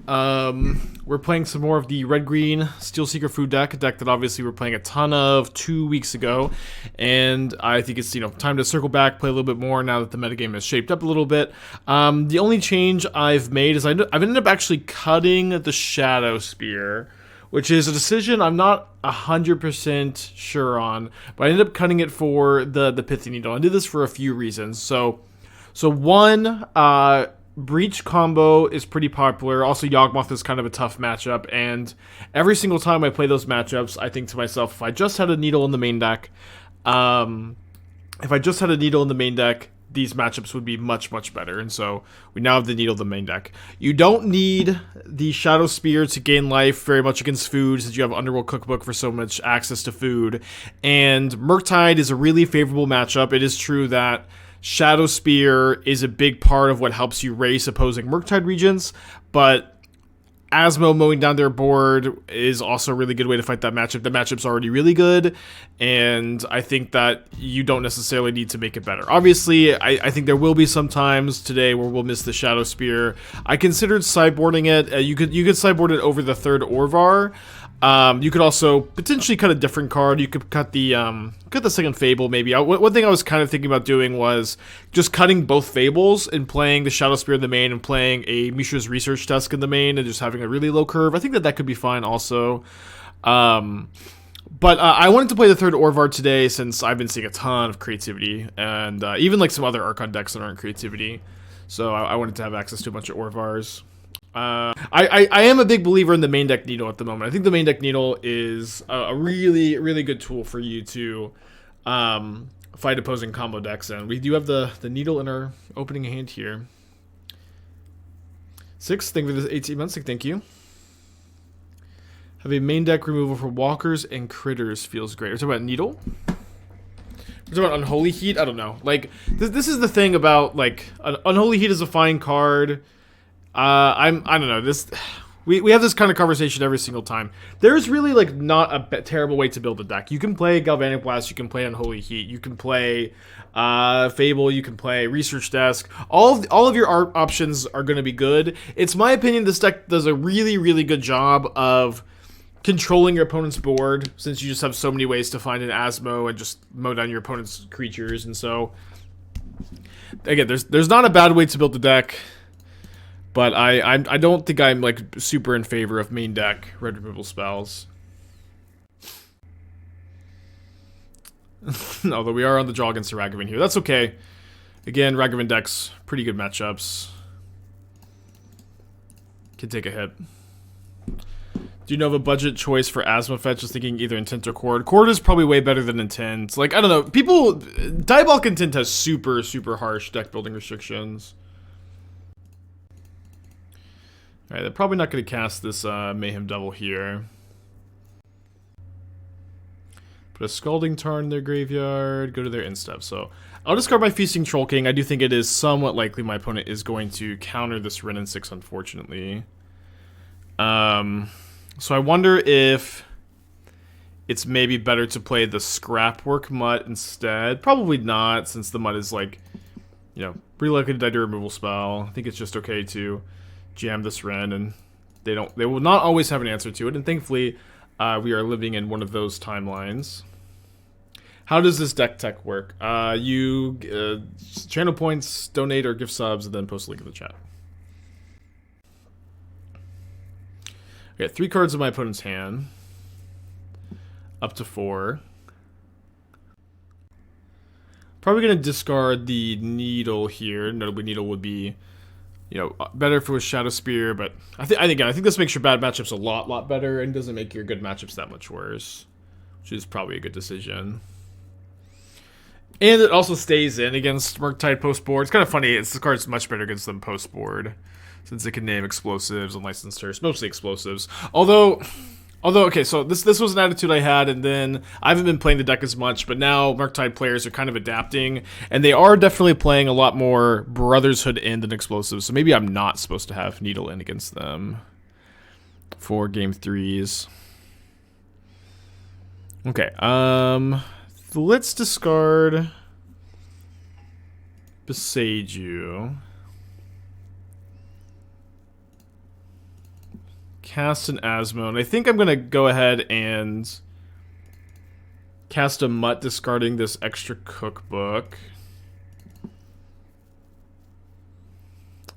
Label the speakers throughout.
Speaker 1: We're playing some more of the red-green Steelseeker food deck, a deck that obviously we're playing a ton of 2 weeks ago, and I think it's, time to circle back, play a little bit more now that the metagame has shaped up a little bit. The only change I've made is I've ended up actually cutting the Shadowspear, which is a decision I'm not 100% sure on, but I ended up cutting it for the Pithing Needle. I did this for a few reasons. So one, Breach combo is pretty popular. Also, Yawgmoth is kind of a tough matchup, and every single time I play those matchups, I think to myself, if I just had a Needle in the main deck, these matchups would be much, much better. And so we now have the Needle in the main deck. You don't need the Shadowspear to gain life very much against food, since you have Underworld Cookbook for so much access to food. And Murktide is a really favorable matchup. It is true that Shadowspear is a big part of what helps you race opposing Murktide regions, but Asmo mowing down their board is also a really good way to fight that matchup. The matchup's already really good, and I think that you don't necessarily need to make it better. Obviously, I think there will be some times today where we'll miss the Shadowspear. I considered sideboarding it. You could sideboard it over the third Orvar. You could also potentially cut a different card. You could cut the second Fable, maybe. One thing I was kind of thinking about doing was just cutting both Fables and playing the Shadowspear in the main and playing a Mishra's Research Desk in the main and just having a really low curve. I think that could be fine also. But I wanted to play the third Orvar today since I've been seeing a ton of creativity and even like some other Archon decks that aren't creativity. So I wanted to have access to a bunch of Orvars. I am a big believer in the main deck Needle at the moment. I think the main deck Needle is a really, really good tool for you to fight opposing combo decks, and we do have the Needle in our opening hand here. 6, thank you for the 18 months, thank you. Have a main deck removal for walkers and critters feels great. We're talking about Needle? We're talking about Unholy Heat? I don't know. Like, this is the thing about, like, Unholy Heat is a fine card. I don't know, we have this kind of conversation every single time. There's really, like, not a terrible way to build a deck. You can play Galvanic Blast, you can play Unholy Heat, you can play Fable, you can play Research Desk. All of your options are going to be good. It's my opinion this deck does a really, really good job of controlling your opponent's board, since you just have so many ways to find an Asmo and just mow down your opponent's creatures. And so, again, there's not a bad way to build the deck. But I don't think I'm, like, super in favor of main deck red removal spells. Although we are on the draw against the Ragavan here. That's okay. Again, Ragavan decks, pretty good matchups. Can take a hit. Do you know of a budget choice for Asmo fetch? Just thinking either Intent or Chord. Chord is probably way better than Intent. Like, I don't know. Diabolic Intent has super, super harsh deck building restrictions. Alright, they're probably not going to cast this Mayhem Devil here. Put a Scalding Tarn in their graveyard, go to their end step. So, I'll discard my Feasting Troll King. I do think it is somewhat likely my opponent is going to counter this Wrenn and Six, unfortunately. So I wonder if it's maybe better to play the Scrapwork Mutt instead. Probably not, since the Mutt is, like, pretty likely to die to a removal spell. I think it's just okay to jam this Wrenn, and they will not always have an answer to it, and thankfully we are living in one of those timelines. How does this deck tech work? You channel points, donate or gift subs, and then post a link in the chat. Okay, 3 cards in my opponent's hand, up to 4. Probably gonna discard the Needle here. Notably, Needle would be better if it was Shadowspear, but I think this makes your bad matchups a lot better and doesn't make your good matchups that much worse, which is probably a good decision. And it also stays in against Murktide post-board. It's kind of funny, this card's much better against them post-board, since it can name explosives and licensed turfs, mostly explosives. Although, okay, so this was an attitude I had, and then I haven't been playing the deck as much, but now Murktide players are kind of adapting, and they are definitely playing a lot more Brothershood in than Explosives, so maybe I'm not supposed to have Needle in against them for game 3s. Okay, let's discard Boseiju. cast an Asmo, and I think I'm going to go ahead and cast a Mutt, discarding this extra cookbook.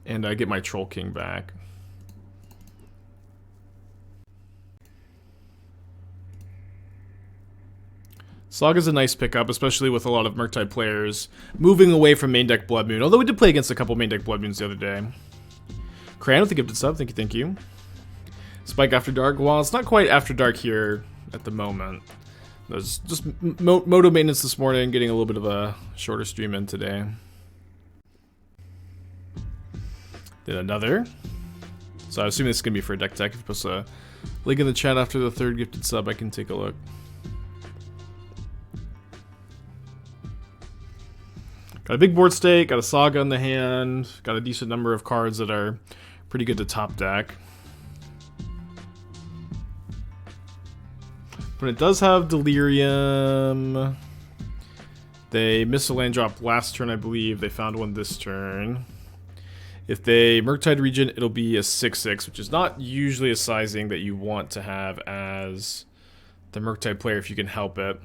Speaker 1: And I get my Troll King back. Saga's a nice pickup, especially with a lot of Murktide players moving away from main deck Blood Moon. Although we did play against a couple main deck Blood Moons the other day. Cran with the gifted sub, thank you, thank you. Spike After Dark, well, it's not quite After Dark here at the moment. There's just moto maintenance this morning, getting a little bit of a shorter stream in today. Did another. So I assume this is going to be for a deck tech. If you post a link in the chat after the third gifted sub, I can take a look. Got a big board stake, got a Saga in the hand, got a decent number of cards that are pretty good to top deck. But it does have Delirium. They missed a land drop last turn, I believe. They found one this turn. If they Murktide Regent, it'll be a 6/6, which is not usually a sizing that you want to have as the Murktide player if you can help it.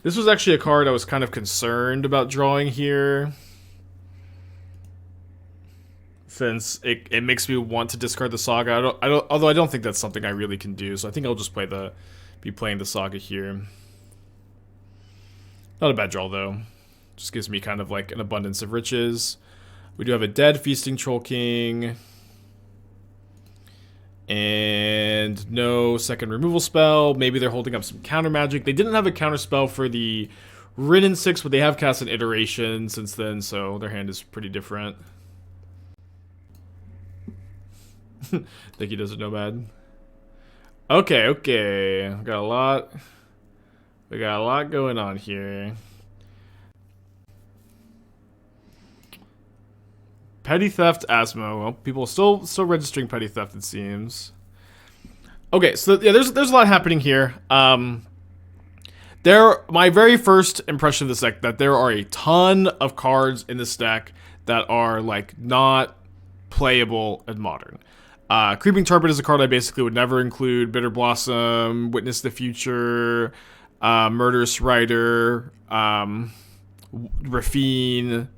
Speaker 1: This was actually a card I was kind of concerned about drawing here, since it makes me want to discard the Saga. Although I don't think that's something I really can do, so I think I'll just be playing the Saga here. Not a bad draw though. Just gives me kind of like an abundance of riches. We do have a dead Feasting Troll King. And no second removal spell. Maybe they're holding up some counter magic. They didn't have a counter spell for the Wrenn and Six, but they have cast an iteration since then, so their hand is pretty different. Think he doesn't know bad. Okay. We got a lot going on here. Petty Theft Asmo. Well, people are still registering Petty Theft, it seems. Okay, so yeah, there's a lot happening here. My very first impression of this deck, that there are a ton of cards in this deck that are like not playable in Modern. Creeping Tarpon is a card I basically would never include. Bitter Blossom, Witness the Future, Murderous Rider, Rafine.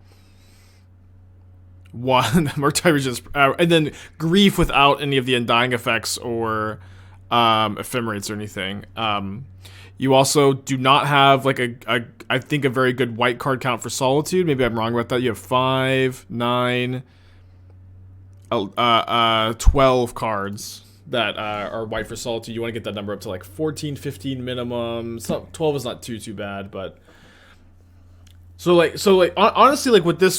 Speaker 1: And then Grief without any of the Undying effects or Ephemerates or anything. You also do not have like I think a very good white card count for Solitude. Maybe I'm wrong about that. You have 5, 9, 12 cards that are white for Solitude. You want to get that number up to like 14, 15 minimum. 12 is not too bad, but so honestly, like what this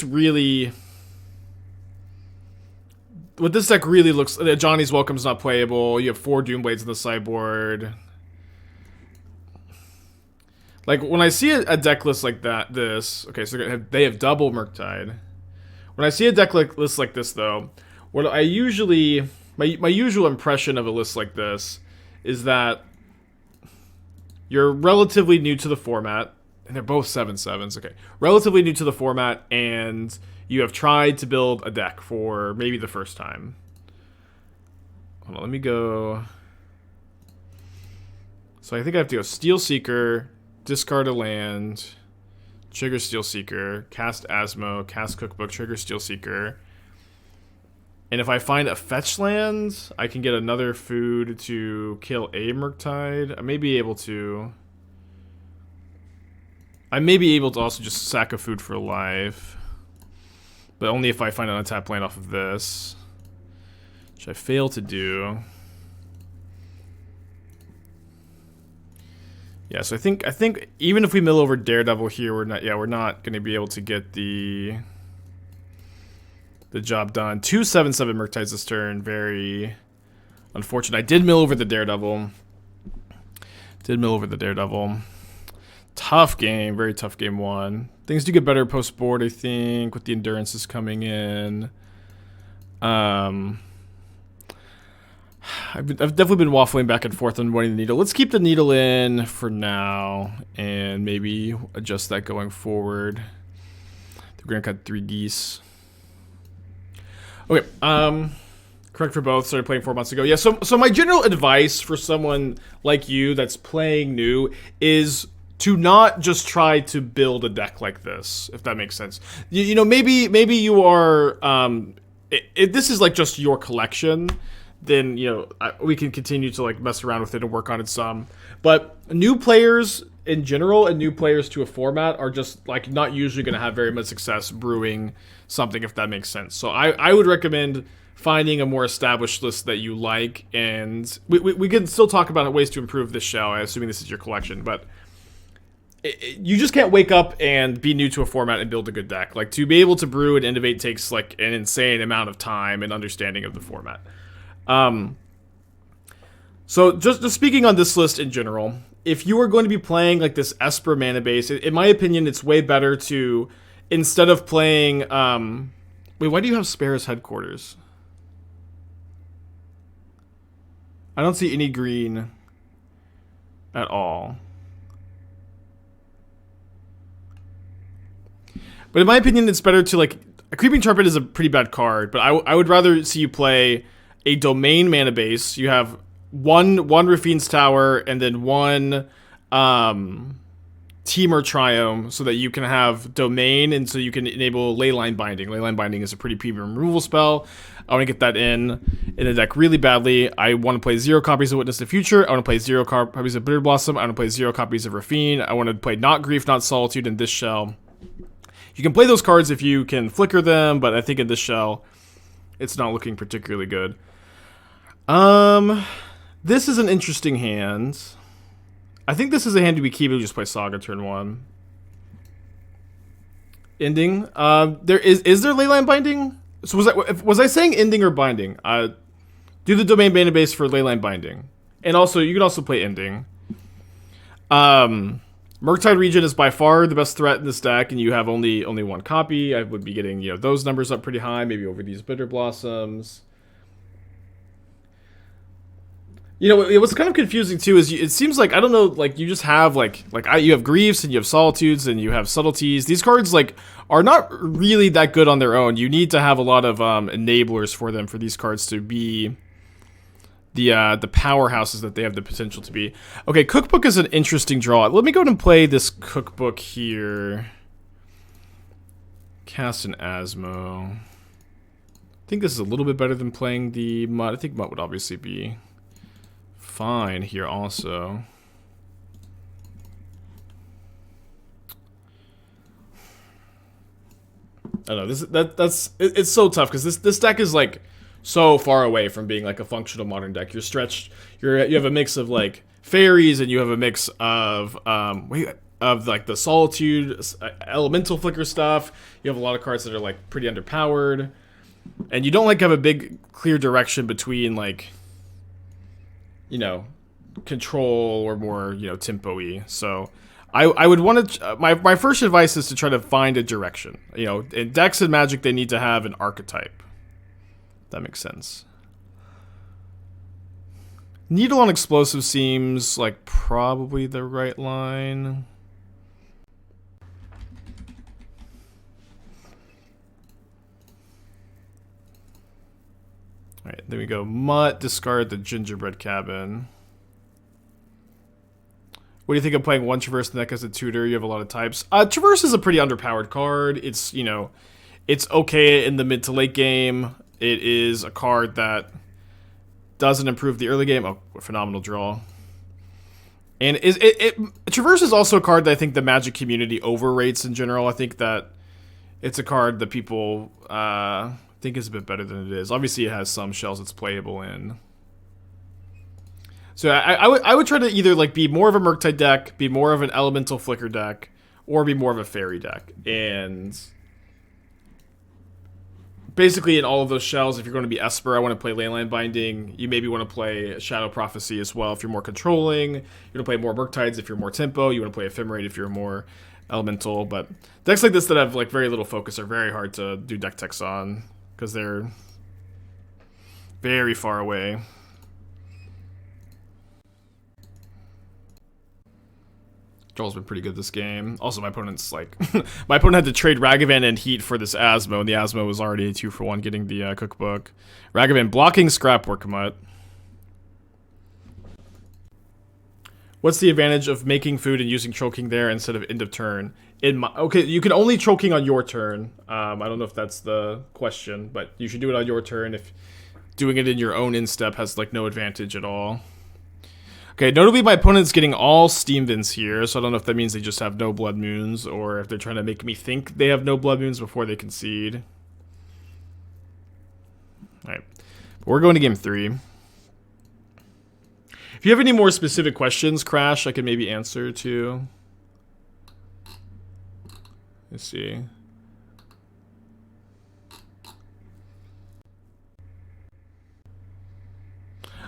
Speaker 1: deck really looks... Johnny's Welcome's not playable. You have 4 Doomblades in the sideboard. Like, when I see a deck list like this... Okay, so they have double Murktide. When I see a deck list like this, though, what I usually... My usual impression of a list like this is that you're relatively new to the format. And they're both 7/7s. Okay. Relatively new to the format, and you have tried to build a deck for maybe the first time. Hold on, let me go. So I think I have to go Steelseeker, discard a land, trigger Steelseeker, cast Asmo, cast Cookbook, trigger Steelseeker. And if I find a fetch land, I can get another food to kill a Murktide. I may be able to also just sack a food for life. But only if I find an untapped land off of this. Which I fail to do. Yeah, so I think even if we mill over Daredevil here, we're not gonna be able to get the job done. 2 7/7 Murktides this turn, very unfortunate. I did mill over the Daredevil. Tough game, very tough game 1. Things do get better post board, I think, with the endurances coming in. I've definitely been waffling back and forth on wanting the needle. Let's keep the needle in for now, and maybe adjust that going forward. We're gonna cut 3 geese. Okay, Correct for both. Started playing 4 months ago. Yeah. So my general advice for someone like you that's playing new is to not just try to build a deck like this, if that makes sense. You know, maybe you are. If this is like just your collection, then you know we can continue to like mess around with it and work on it some. But new players in general and new players to a format are just like not usually going to have very much success brewing something, if that makes sense. So I would recommend finding a more established list that you like, and we can still talk about ways to improve this shell, assuming this is your collection, but you just can't wake up and be new to a format and build a good deck. Like, to be able to brew and innovate takes like an insane amount of time and understanding of the format. So just speaking on this list in general, if you are going to be playing like this Esper mana base, in my opinion, it's way better to, instead of playing, wait, why do you have Spare's Headquarters? I don't see any green at all. But in my opinion, it's better to, like, a Creeping Trumpet is a pretty bad card, but I would rather see you play a Domain mana base. You have one Rafine's Tower and then one Temur Triome, so that you can have Domain and so you can enable Leyline Binding. Leyline Binding is a pretty premium removal spell. I want to get that in the deck really badly. I want to play 0 copies of Witness the Future. I want to play 0 copies of Bitter Blossom. I want to play 0 copies of Rafine. I want to play Not Grief, Not Solitude in this shell. You can play those cards if you can flicker them, but I think in this shell, it's not looking particularly good. This is an interesting hand. I think this is a hand to be keeping. Just play Saga turn 1. Ending. There is there Leyline Binding? So was I saying ending or binding? Do the Domain mana base for Leyline Binding, and also you can also play ending. Murktide Region is by far the best threat in this deck, and you have only one copy. I would be getting those numbers up pretty high, maybe over these Bitter Blossoms. What's kind of confusing too is it seems like, I don't know, like you just have you have Griefs and you have Solitudes and you have Subtleties. These cards like are not really that good on their own. You need to have a lot of enablers for them for these cards to be the powerhouses that they have the potential to be. Okay, Cookbook is an interesting draw. Let me go ahead and play this Cookbook here. Cast an Asmo. I think this is a little bit better than playing the Mutt. I think Mutt would obviously be fine here also. I don't know, it's so tough because this deck is like so far away from being like a functional modern deck. You're stretched. You have a mix of like fairies, and you have a mix of like the Solitude elemental flicker stuff. You have a lot of cards that are like pretty underpowered, and you don't like have a big clear direction between like control or more tempo-y. So I would want to my first advice is to try to find a direction. In decks and Magic, they need to have an archetype. That makes sense. Needle on Explosive seems like probably the right line. Alright, there we go. Mutt, discard the Gingerbread Cabin. What do you think of playing one Traverse in the deck as a tutor? You have a lot of types. Traverse is a pretty underpowered card. It's, it's okay in the mid to late game. It is a card that doesn't improve the early game. Oh, a phenomenal draw. And Traverse is also a card that I think the Magic community overrates in general. I think that it's a card that people think is a bit better than it is. Obviously, it has some shells it's playable in. So I would try to either like be more of a Murktide deck, be more of an Elemental Flicker deck, or be more of a Fairy deck. And basically, in all of those shells, if you're going to be Esper, I want to play Leyline Binding. You maybe want to play Shadow Prophecy as well if you're more controlling. You want to play more Murktides if you're more tempo. You want to play Ephemerate if you're more elemental. But decks like this that have like very little focus are very hard to do deck techs on because they're very far away. Draw's been pretty good this game. Also, my opponent's like... my opponent had to trade Ragavan and Heat for this Asmo, and the Asmo was already a 2-for-1 getting the cookbook. Ragavan blocking Scrapwork Mutt. What's the advantage of making food and using choking there instead of end of turn? Okay, you can only choking on your turn. I don't know if that's the question, but you should do it on your turn. If doing it in your own instep has like no advantage at all. Okay, notably my opponent's getting all Steam Vents here, so I don't know if that means they just have no Blood Moons, or if they're trying to make me think they have no Blood Moons before they concede. Alright, we're going to game 3. If you have any more specific questions, Crash, I can maybe answer too. Let's see.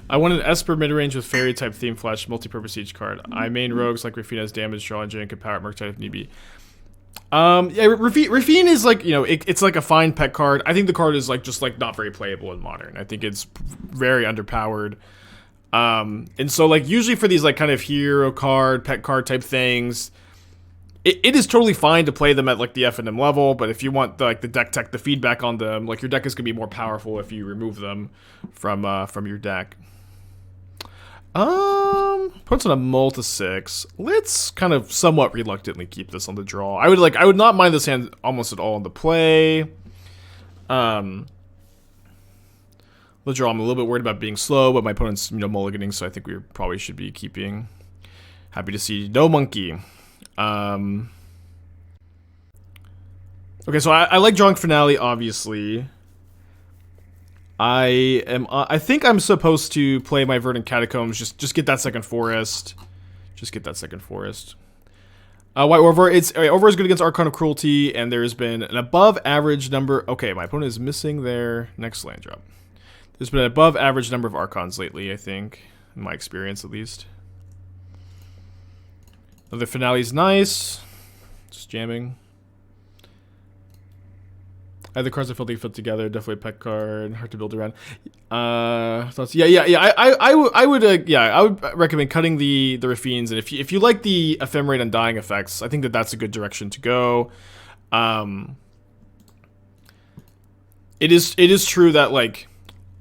Speaker 1: I want an Esper mid-range with fairy type theme flash, multi-purpose each card. I main rogues like Rafina's damage, draw engine, and can power Murktide if need be. Yeah, Rafine is like, you know, it's like a fine pet card. I think the card is like just like not very playable in Modern. I think it's very underpowered. And so like usually for these like kind of hero card, pet card type things, it is totally fine to play them at like the F&M level, but if you want the, like the deck tech, the feedback on them, like your deck is gonna be more powerful if you remove them from your deck. Puts on a Multi 6. Let's kind of somewhat reluctantly keep this on the draw. I would not mind this hand almost at all on the play. The draw, I'm a little bit worried about being slow, but my opponent's, you know, mulliganing, so I think we probably should be keeping. Happy to see no monkey. Okay, so I like drawing Finale, obviously. I think I'm supposed to play my Verdant Catacombs, just get that second forest. Just get that second forest. White Orvar, Orvar is good against Archon of Cruelty, and there's been an above average number. Okay, my opponent is missing their next land drop. There's been an above average number of Archons lately, I think, in my experience at least. Another Finale's nice. Just jamming. Either cards are filthy fit together, definitely a pet card, hard to build around. Thoughts? Yeah. I would recommend cutting the Rafines, and if you like the Ephemerate Undying effects, I think that's a good direction to go. It is true that like,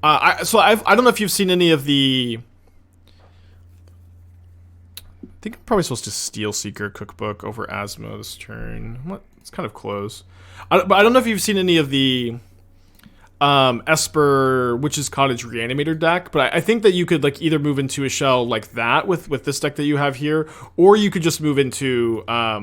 Speaker 1: I don't know if you've seen any of the. I think I'm probably supposed to Steelseeker Cookbook over Asmo this turn. What? It's kind of close. But I don't know if you've seen any of the Esper Witch's Cottage Reanimator deck, but I think that you could like either move into a shell like that with this deck that you have here, or you could just move into like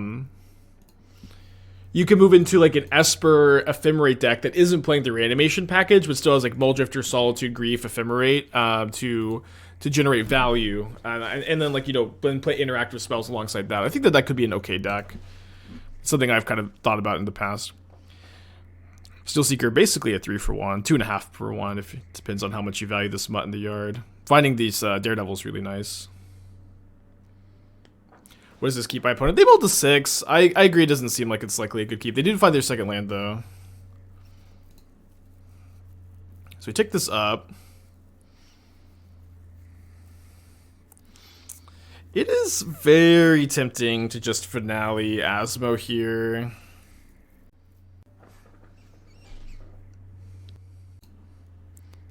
Speaker 1: an Esper Ephemerate deck that isn't playing the Reanimation package, but still has like Muldrifter, Solitude, Grief, Ephemerate to generate value, and then like, you know, then play interactive spells alongside that. I think that could be an okay deck. Something I've kind of thought about in the past. Steelseeker, basically a 3-for-1, 2.5 for 1, if it depends on how much you value this mutt in the yard. Finding these Daredevils really nice. What does this keep my opponent? They built a 6. I agree, it doesn't seem like it's likely a good keep. They did find their second land though. So we take this up. It is very tempting to just Finale Asmo here.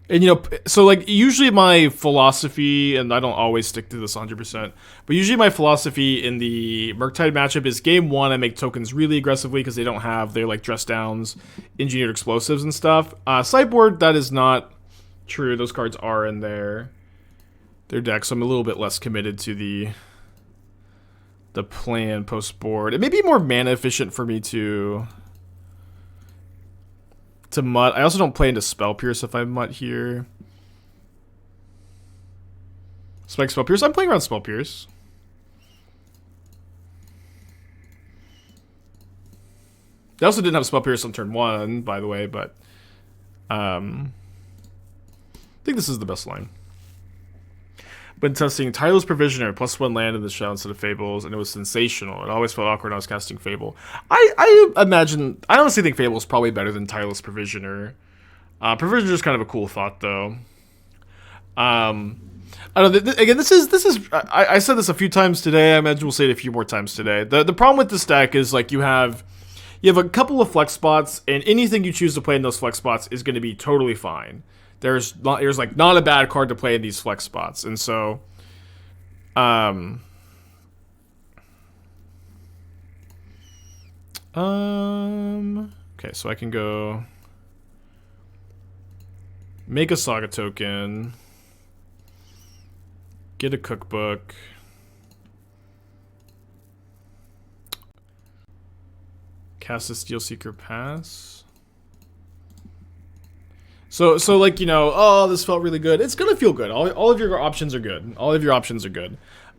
Speaker 1: And, you know, so, like, usually my philosophy, and I don't always stick to this 100%, but usually my philosophy in the Murktide matchup is game 1, I make tokens really aggressively because they don't have their, like, dress downs, engineered explosives and stuff. Sideboard, that is not true. Those cards are in their deck, so I'm a little bit less committed to the plan post-board. It may be more mana efficient for me to Mutt. I also don't play into Spell Pierce if I Mutt here. Spike Spell Pierce. I'm playing around Spell Pierce. They also didn't have Spell Pierce on turn 1, by the way, but I think this is the best line. Been testing Tireless Provisioner, +1 land in the shell instead of Fables, and it was sensational. It always felt awkward when I was casting Fable. I honestly think Fable is probably better than Tireless Provisioner. Provisioner is kind of a cool thought, though. I don't know. Again, this is. I said this a few times today. I imagine we'll say it a few more times today. The problem with this deck is like you have a couple of flex spots, and anything you choose to play in those flex spots is going to be totally fine. There's like not a bad card to play in these flex spots, and so, okay, so I can go make a Saga token. Get a cookbook. Cast a Steelseeker, pass. So like, you know, oh, this felt really good. It's gonna feel good. All of your options are good. All of your options are good.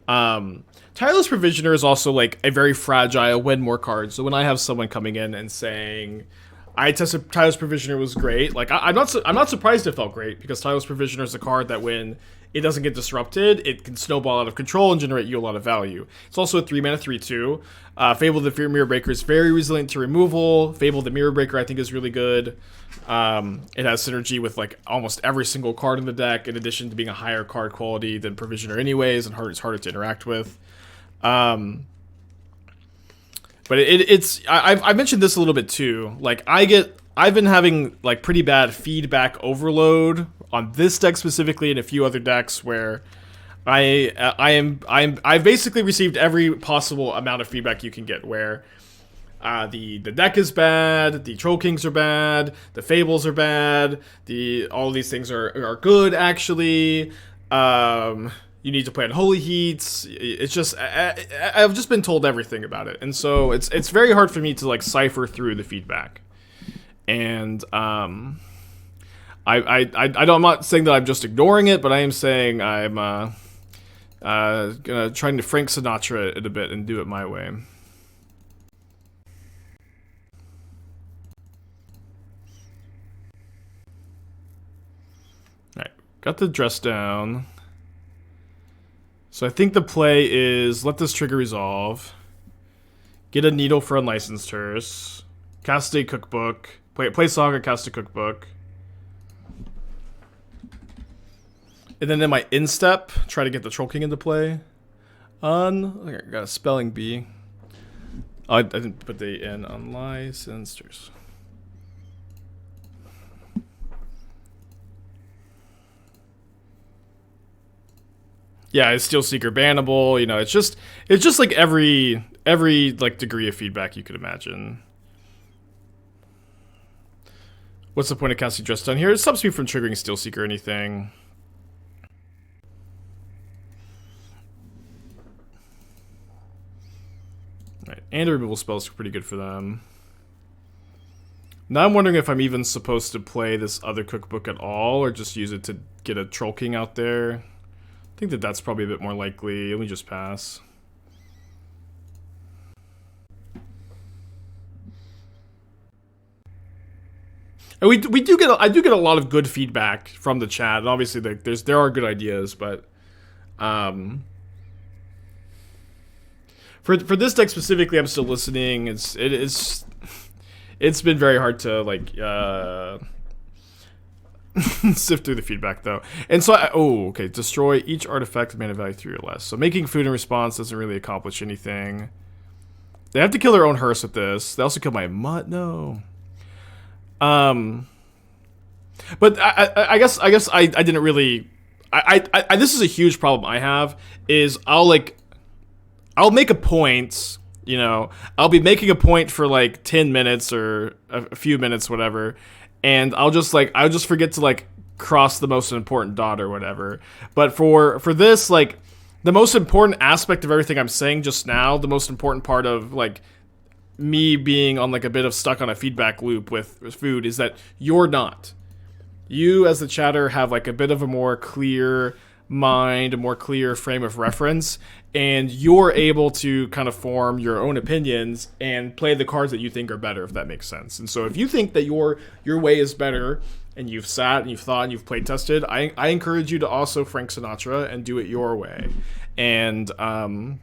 Speaker 1: Tireless Provisioner is also like a very fragile win more card. So when I have someone coming in and saying, I tested Tireless Provisioner was great, like I'm not surprised it felt great, because Tireless Provisioner is a card that when it doesn't get disrupted, it can snowball out of control and generate you a lot of value. It's also a 3-mana 3/2. Fable the Mirror Breaker is very resilient to removal. Fable the Mirror Breaker I think is really good. It has synergy with like almost every single card in the deck, in addition to being a higher card quality than Provisioner anyways, and it's harder to interact with. But I've mentioned this a little bit too. Like I've been having like pretty bad feedback overload on this deck specifically, and a few other decks where I've basically received every possible amount of feedback you can get, where the deck is bad, the Troll Kings are bad, the Fables are bad, all of these things are good actually. You need to play on Holy Heats. It's just I've just been told everything about it, and so it's very hard for me to like cipher through the feedback. And I'm not saying that I'm just ignoring it, but I am saying I'm gonna trying to Frank Sinatra it a bit and do it my way. Alright, got the dress down. So I think the play is let this trigger resolve, get a needle for unlicensed Hearse, cast a cookbook, play Saga, cast a cookbook. And then in my instep, try to get the Troll King into play. I got a spelling bee. Oh, I didn't put the in unlicensed. Yeah, it's Steelseeker bannable. You know, it's just like every like degree of feedback you could imagine. What's the point of casting Dress Down here? It stops me from triggering Steelseeker or anything. Right, and removal spells are pretty good for them. Now I'm wondering if I'm even supposed to play this other cookbook at all, or just use it to get a Troll King out there. I think that's probably a bit more likely. Let me just pass. And I do get a lot of good feedback from the chat, and obviously there are good ideas, but for this deck specifically, I'm still listening. It's been very hard to like sift through the feedback though. And so okay, destroy each artifact with mana value 3 or less. So making food in response doesn't really accomplish anything. They have to kill their own Hearse with this. They also kill my Mutt. No. But I guess I didn't really. This is a huge problem I have. Is I'll make a point. You know, I'll be making a point for like 10 minutes or a few minutes, whatever, and I'll just forget to like cross the most important dot or whatever. But for this, like, the most important aspect of everything I'm saying just now, the most important part of like me being on like a bit of stuck on a feedback loop with food, is that you're not. You as the chatter have like a bit of a more clear mind, a more clear frame of reference, and you're able to kind of form your own opinions and play the cards that you think are better, if that makes sense. And so if you think that your way is better, and you've sat and you've thought and you've play tested, I encourage you to also Frank Sinatra and do it your way. And I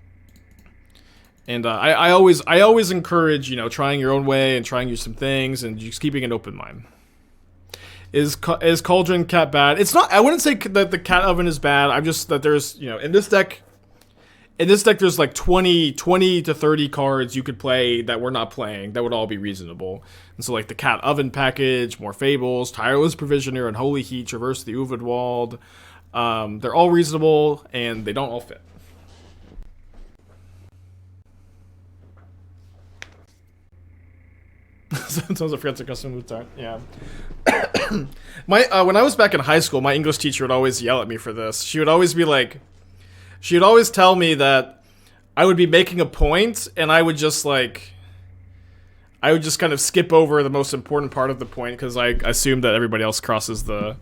Speaker 1: always encourage, you know, trying your own way and trying some things and just keeping an open mind. Is Cauldron Cat bad? It's not. I wouldn't say that the Cat Oven is bad. I'm just that there's, you know, in this deck there's like 20 to 30 cards you could play that we're not playing that would all be reasonable. And so like the Cat Oven package, More Fables, Tireless Provisioner, and Holy Heat, Traverse the Uvidwald. They're all reasonable and they don't all fit. Sometimes I forget to custom move time. Yeah. When I was back in high school, my English teacher would always yell at me for this. She would always be like, she would always tell me that I would be making a point, and I would just like, I would just kind of skip over the most important part of the point because I assumed that everybody else crosses the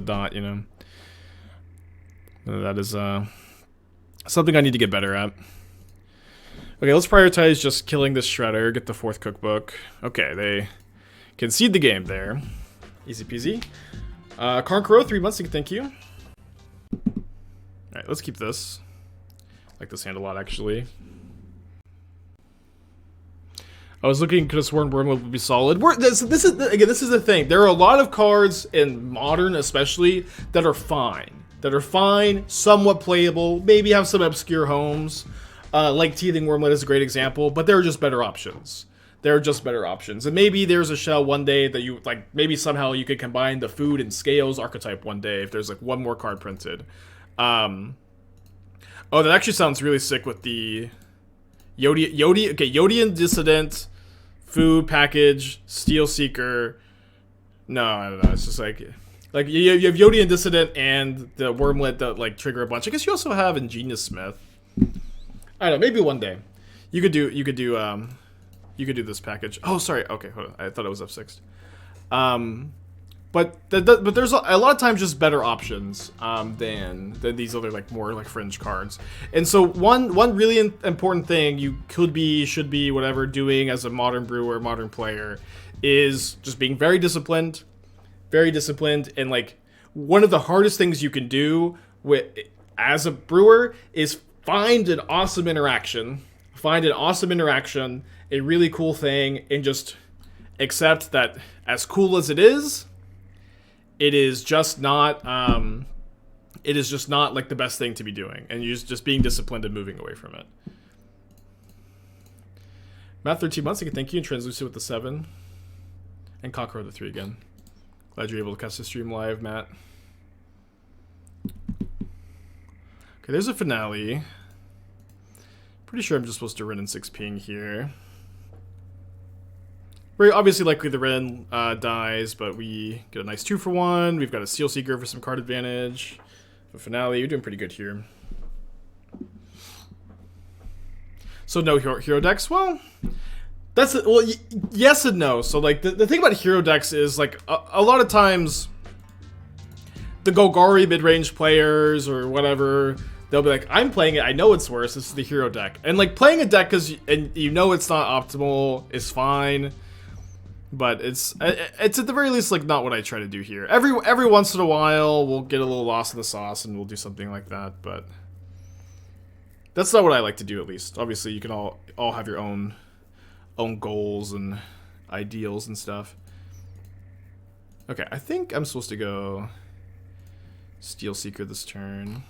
Speaker 1: dot, you know. And that is something I need to get better at. Okay, let's prioritize just killing this Shredder, get the 4th cookbook. Okay, they concede the game there. Easy peasy. Conqueror, 3 months, thank you. Alright, let's keep this. I like this hand a lot, actually. I was looking, could have sworn Wormwood would be solid. This is the thing. There are a lot of cards in Modern, especially, that are fine. That are fine, somewhat playable, maybe have some obscure homes. Like Teething Wormlet is a great example, but there are just better options. There are just better options. And maybe there's a shell one day that you, like, maybe somehow you could combine the food and scales archetype one day if there's, like, one more card printed. Oh, that actually sounds really sick with the Yodian Dissident, food package, Steelseeker. No, I don't know. It's just like you have Yodian Dissident and the Wormlet that, like, trigger a bunch. I guess you also have Ingenious Smith. I don't know, maybe one day. You could do this package. Oh, sorry. Okay, hold on. I thought it was F6'd. But there's a lot of times just better options than these other like more like fringe cards. And so one really important thing you should be whatever doing as a modern brewer, modern player is just being very disciplined, and like one of the hardest things you can do as a brewer is find an awesome interaction, a really cool thing, and just accept that as cool as it is just not like the best thing to be doing, and you're just being disciplined and moving away from it. Matt 13 months, thank you, and Translucent with the 7. And Conqueror the 3 again. Glad you're able to catch the stream live, Matt. Okay, there's a finale. Pretty sure I'm just supposed to Wrenn and Six ping here. Very obviously likely the Wrenn dies, but we get a nice 2-for-1. We've got a Steelseeker for some card advantage. For finale, you're doing pretty good here. So no hero decks? Well, yes and no. So like the thing about hero decks is like a lot of times the Golgari mid-range players or whatever, they'll be like, I'm playing it, I know it's worse, this is the hero deck. And like playing a deck and you know it's not optimal is fine. But it's at the very least like not what I try to do here. Every once in a while we'll get a little lost in the sauce and we'll do something like that, but that's not what I like to do, at least. Obviously you can all have your own goals and ideals and stuff. Okay, I think I'm supposed to go Steelseeker this turn.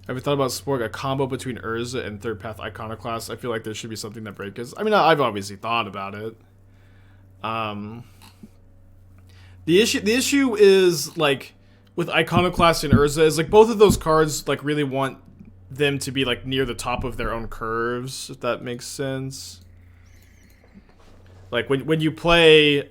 Speaker 1: Have you thought about sporting a combo between Urza and Third Path Iconoclast? I feel like there should be something that breaks. I mean, I've obviously thought about it. The issue is like with Iconoclast and Urza is like both of those cards like really want them to be like near the top of their own curves, if that makes sense. Like when you play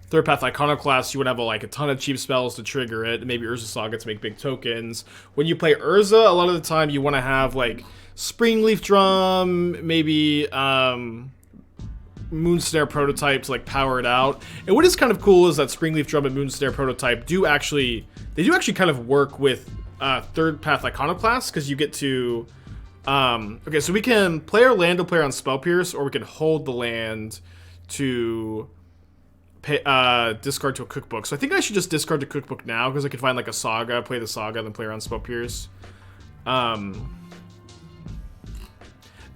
Speaker 1: Third Path Iconoclast, you would have like a ton of cheap spells to trigger it, and maybe Urza Saga to make big tokens. When you play Urza, a lot of the time you want to have like Springleaf Drum, maybe Moonsnare Prototype to like power it out. And what is kind of cool is that Springleaf Drum and Moonsnare Prototype do actually kind of work with Third Path Iconoclast, because you get to okay, so we can play our land to play on Spell Pierce, or we can hold the land to discard to a cookbook. So I think I should just discard the cookbook now, because I could find like a Saga, play the Saga, then play around Spell Pierce. The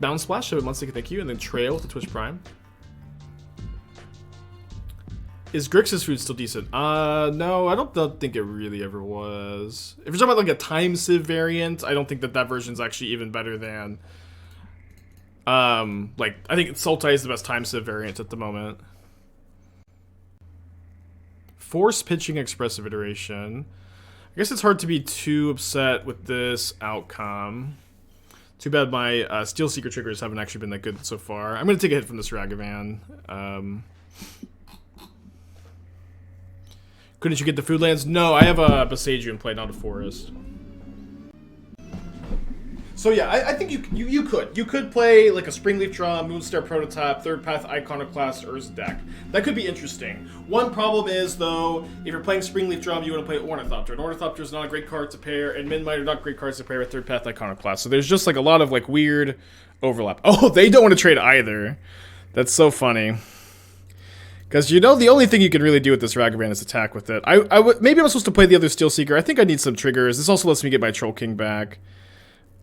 Speaker 1: Bound Splash, 7 months, thank you. And then Trail with the Twitch Prime. Is Grixis food still decent? No, I don't think it really ever was. If you're talking about like a time sieve variant, I don't think that version's actually even better than... like, I think Sultai is the best time sieve variant at the moment. Force Pitching Expressive Iteration. I guess it's hard to be too upset with this outcome. Too bad my Steelseeker triggers haven't actually been that good so far. I'm going to take a hit from this Ragavan. Couldn't you get the food lands? No, I have a Boseiju in play, not a forest. So yeah, I think you could play like a Springleaf Drum, Moonstar Prototype, Third Path Iconoclast, Urza deck. That could be interesting. One problem is though, if you're playing Springleaf Drum, you want to play Ornithopter. And Ornithopter is not a great card to pair, and Min-Mite are not great cards to pair with Third Path Iconoclast. So there's just like a lot of like weird overlap. Oh, they don't want to trade either. That's so funny. Because you know the only thing you can really do with this Ragavan is attack with it. Maybe I'm supposed to play the other Steelseeker. I think I need some triggers. This also lets me get my Troll King back.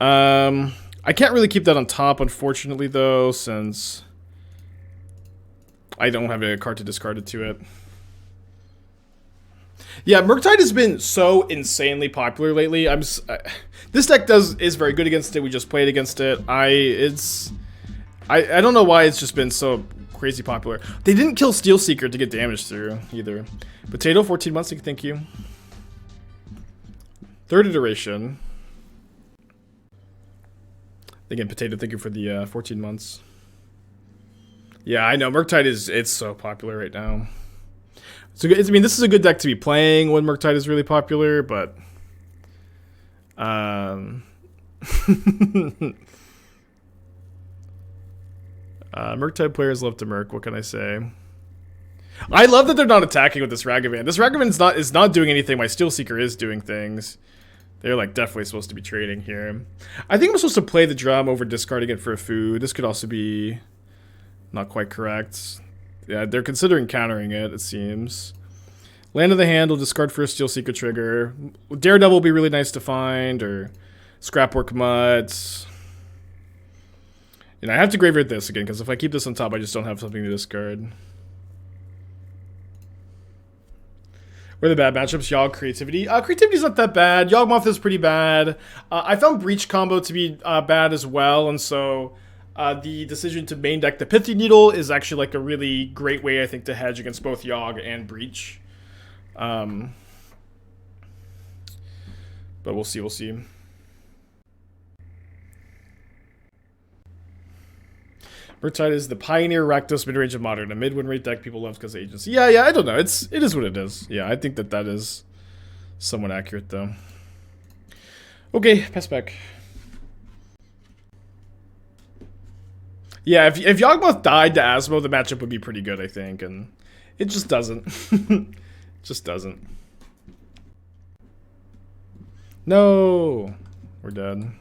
Speaker 1: I can't really keep that on top, unfortunately, though, since I don't have a card to discard it to it. Yeah, Murktide has been so insanely popular lately. This deck is very good against it. We just played against it. I don't know why it's just been so crazy popular. They didn't kill Steelseeker to get damage through either. Potato, 14 months. Thank you. Third iteration. Again, Potato, thank you for the 14 months. Yeah, I know. Murktide it's so popular right now. So I mean, this is a good deck to be playing when Murktide is really popular, but Murktide players love to Murk. What can I say? I love that they're not attacking with this Ragavan. This Ragavan is not doing anything. My Steelseeker is doing things. They're like definitely supposed to be trading here. I think I'm supposed to play the drum over discarding it for a food. This could also be not quite correct. Yeah, they're considering countering it, it seems. Land of the Hand will discard for a Steelseeker trigger. Daredevil will be really nice to find, or Scrapwork Mutt. And I have to graveyard this again, because if I keep this on top, I just don't have something to discard. What are the bad matchups? Yogg, Creativity. Creativity's not that bad. Yawgmoth is pretty bad. I found Breach combo to be bad as well, and so the decision to main deck the Pithing Needle is actually like a really great way, I think, to hedge against both Yogg and Breach. But we'll see, we'll see. Murktide is the Pioneer Rakdos midrange of Modern, a mid-win rate deck people love because of agency. Yeah, I don't know. It is what it is. Yeah, I think that is somewhat accurate, though. Okay, pass back. Yeah, if Yawgmoth died to Asmo, the matchup would be pretty good, I think, and it just doesn't. Just doesn't. No! We're dead.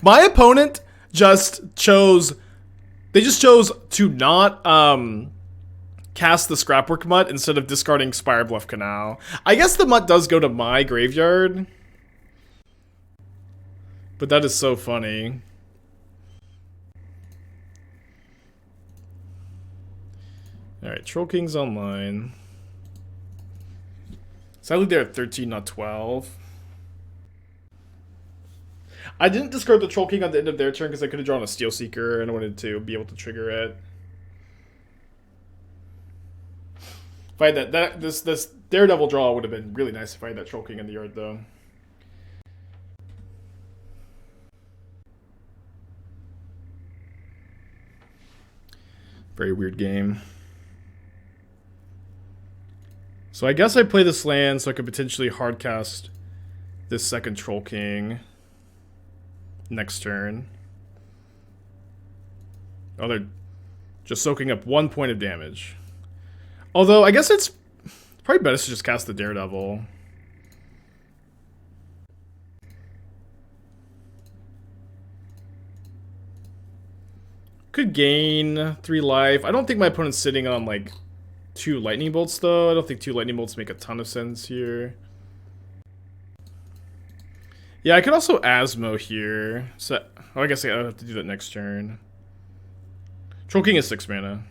Speaker 1: My opponent just chose... They just chose to not cast the Scrapwork Mutt instead of discarding Spirebluff Canal. I guess the Mutt does go to my graveyard. But that is so funny. Alright, Troll King's online. Sadly they're at 13, not 12. I didn't discard the Troll King on the end of their turn because I could have drawn a Steelseeker and I wanted to be able to trigger it. If I had this Daredevil draw would have been really nice if I had that Troll King in the yard, though. Very weird game. So I guess I play this land so I could potentially hardcast this second Troll King next turn. Oh, they're just soaking up 1 point of damage. Although, I guess it's probably best to just cast the Daredevil. Could gain 3 life. I don't think my opponent's sitting on, like, 2 lightning bolts, though. I don't think 2 lightning bolts make a ton of sense here. Yeah, I could also Asmo here. So, oh, I guess I have to do that next turn. Troll King is 6 mana.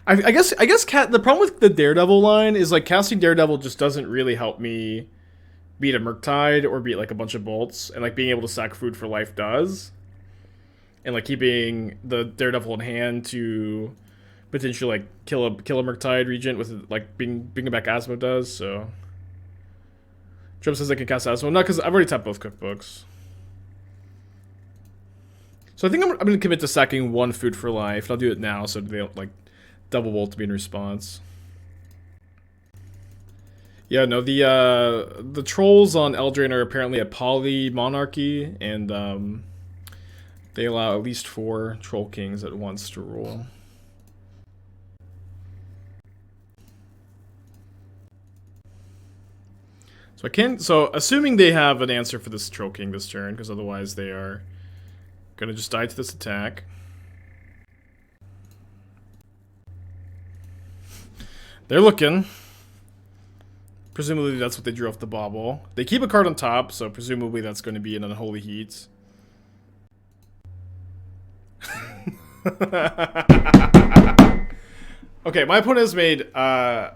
Speaker 1: I guess the problem with the Daredevil line is like casting Daredevil just doesn't really help me beat a Murktide or beat like a bunch of bolts, and like being able to sack food for life does. And like keeping the Daredevil in hand to potentially like kill a Murktide Regent with like bringing back Asmo does. So Trump says I can cast Asmo, not because I've already tapped both cookbooks. So I think I'm going to commit to sacking 1 food for life. And I'll do it now so they don't like double bolt me in response. Yeah, no, the trolls on Eldraine are apparently a poly monarchy, and they allow at least 4 troll kings at once to rule. So assuming they have an answer for this troll king this turn, because otherwise they are gonna just die to this attack. They're looking. Presumably that's what they drew off the bauble. They keep a card on top, so presumably that's going to be an Unholy Heat. Okay, my opponent has made a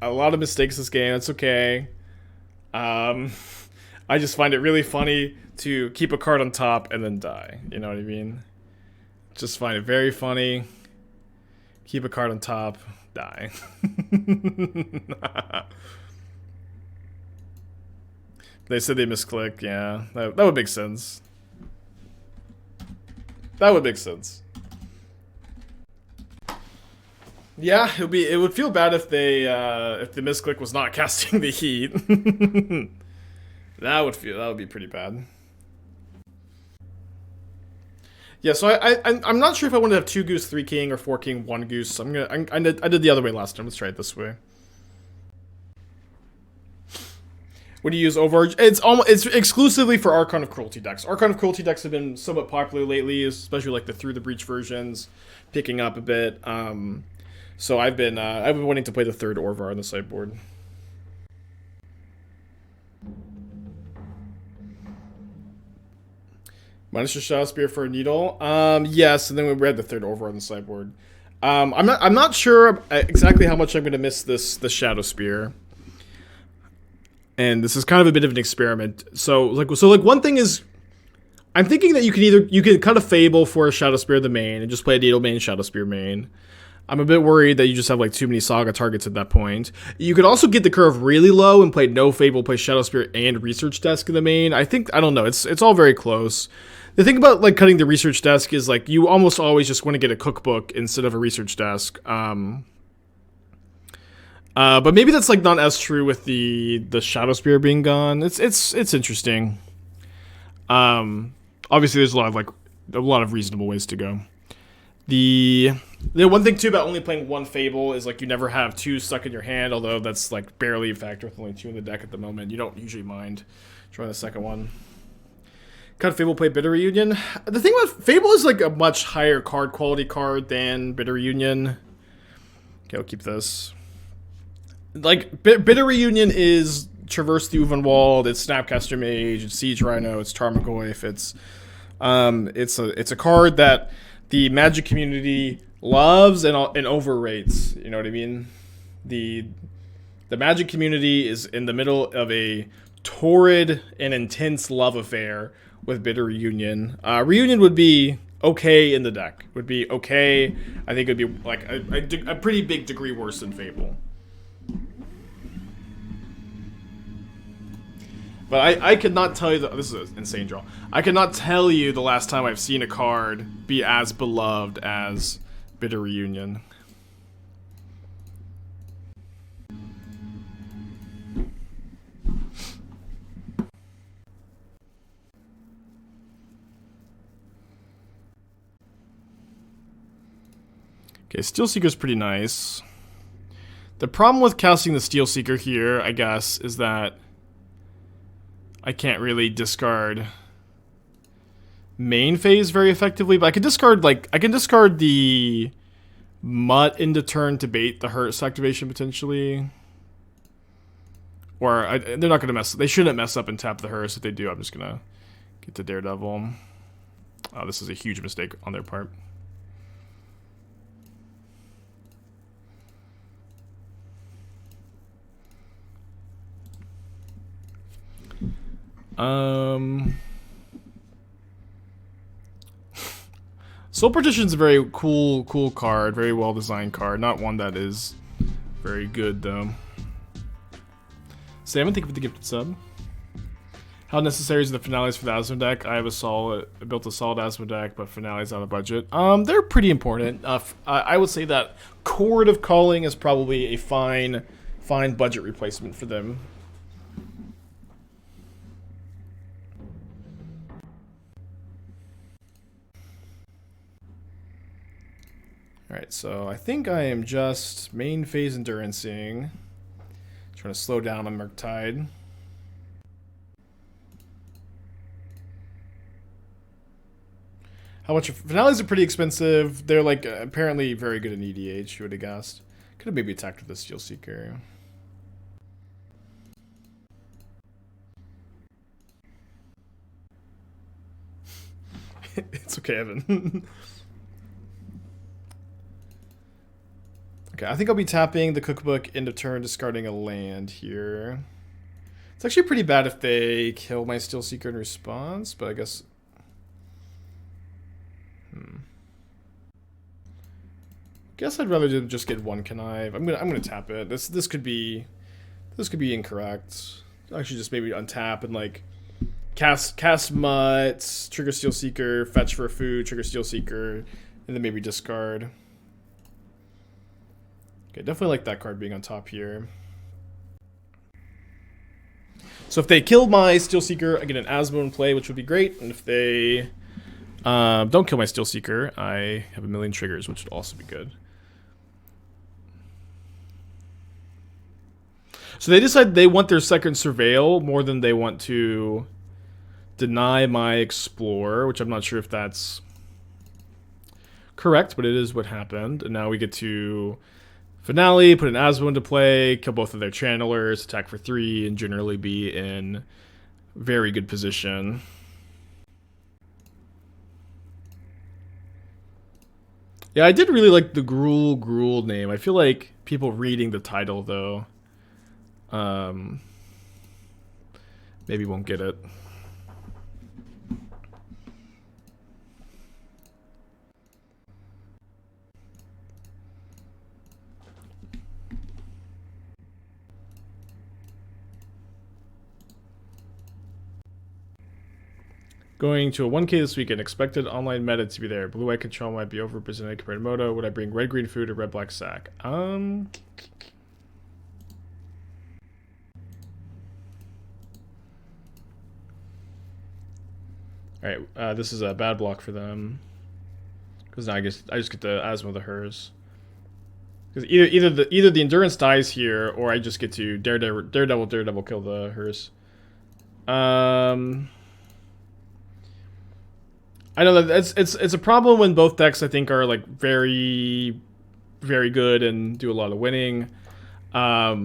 Speaker 1: lot of mistakes this game. That's okay. I just find it really funny to keep a card on top and then die. You know what I mean? Just find it very funny. Keep a card on top, die. They said they misclicked. Yeah, that would make sense. That would make sense. Yeah, it would feel bad if the misclick was not casting the heat. that would be pretty bad. Yeah, so I'm not sure if I want to have 2 goose, 3 king, or 4 king, 1 goose. I did the other way last time. Let's try it this way. When you use Ovalchase, it's exclusively for Archon of Cruelty decks. Archon of Cruelty decks have been somewhat popular lately, especially like the Through the Breach versions, picking up a bit. So I've been wanting to play the 3rd Orvar on the sideboard. Minus your Shadowspear for a Needle. Yes, and then we had the 3rd Orvar on the sideboard. I'm not sure exactly how much I'm going to miss the Shadowspear. And this is kind of a bit of an experiment. So one thing is, I'm thinking that you can cut a Fable for a Shadowspear the main and just play a Needle main, Shadowspear main. I'm a bit worried that you just have like too many Saga targets at that point. You could also get the curve really low and play no Fable, play Shadowspear and Research Desk in the main. I don't know, it's all very close. The thing about like cutting the Research Desk is like you almost always just want to get a cookbook instead of a Research Desk. But maybe that's like not as true with the Shadowspear being gone. It's interesting. Obviously there's a lot of reasonable ways to go. The one thing too about only playing 1 Fable is like you never have 2 stuck in your hand, although that's like barely a factor with only 2 in the deck at the moment. You don't usually mind trying the second one. Cut Fable, play Bitter Reunion. The thing about Fable is like a much higher card quality card than Bitter Reunion. Okay, I'll keep this. Like, Bitter Reunion is Traverse the Uvenwald, it's Snapcaster Mage, it's Siege Rhino, it's Tarmogoyf, it's a card that the Magic community loves and overrates, you know what I mean? The Magic community is in the middle of a torrid and intense love affair with Bitter Reunion. Reunion would be okay in the deck. Would be okay. I think it would be like a pretty big degree worse than Fable. But I could not tell you this is an insane draw. I could not tell you the last time I've seen a card be as beloved as Bitter Reunion. Okay, Steelseeker's pretty nice. The problem with casting the Steelseeker here, I guess, is that I can't really discard main phase very effectively, but I can discard the Mutt into turn to bait the Hearse activation potentially. Or they're not going to mess. They shouldn't mess up and tap the hearse. If they do, I'm just going to get the Daredevil. Oh, this is a huge mistake on their part. Soul Partition's a very cool card. Very well designed card. Not one that is very good though. Salmon, thank you for the gifted sub. How necessary is the finales for the Asmo deck? I built a solid Asmo deck, but finales out of budget. They're pretty important. I would say that Chord of Calling is probably a fine budget replacement for them. Alright, so I think I am just main phase endurancing. Trying to slow down on Murktide. How much? Finales are pretty expensive. They're like apparently very good in EDH, you would have guessed. Could have maybe attacked with the Steelseeker. It's okay, Evan. Okay, I think I'll be tapping the cookbook end of turn, discarding a land here. It's actually pretty bad if they kill my Steelseeker in response, but I guess... Guess I'd rather just get one connive. I'm gonna tap it. This could be incorrect. Actually, just maybe untap and like cast Mutt, trigger Steelseeker, fetch for food, trigger Steelseeker, and then maybe discard. Okay, definitely like that card being on top here. So if they kill my Steelseeker, I get an Asmo in play, which would be great. And if they don't kill my Steelseeker, I have a million triggers, which would also be good. So they decide they want their second Surveil more than they want to deny my Explore, which I'm not sure if that's correct, but it is what happened. And now we get to Finale, put an Asmo into play, kill both of their Channelers, attack for 3, and generally be in very good position. Yeah, I did really like the Gruul name. I feel like people reading the title, though, maybe won't get it. Going to a 1K this weekend. Expected online meta to be there. Blue-white control might be overrepresented compared to Moto. Would I bring red-green food or red-black sack? Alright, this is a bad block for them. Because now I just get the Asmo the hers. Because either the endurance dies here, or I just get to Daredevil kill the hers. I know that it's a problem when both decks I think are like very, very good and do a lot of winning. I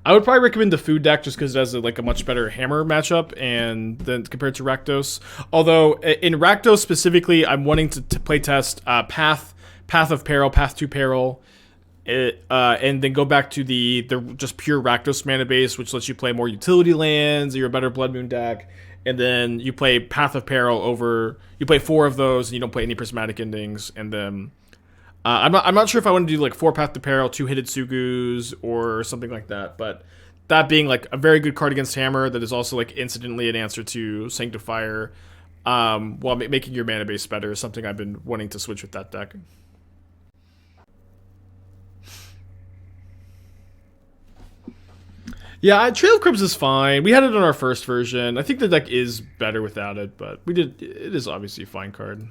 Speaker 1: would probably recommend the food deck just because it has a much better hammer matchup and then compared to Rakdos. Although in Rakdos specifically, I'm wanting to playtest Path of Peril, Path to Peril, and then go back to the just pure Rakdos mana base, which lets you play more utility lands. You're a better Blood Moon deck. And then you play Path of Peril over. You play 4 of those, and you don't play any prismatic endings. And then I'm not sure if I want to do like 4 Path to Peril, 2 Hidetsugus, or something like that. But that being like a very good card against Hammer, that is also like incidentally an answer to Sanctifier, while making your mana base better is something I've been wanting to switch with that deck. Yeah, Trail of Crypts is fine. We had it on our first version. I think the deck is better without it, but it is obviously a fine card.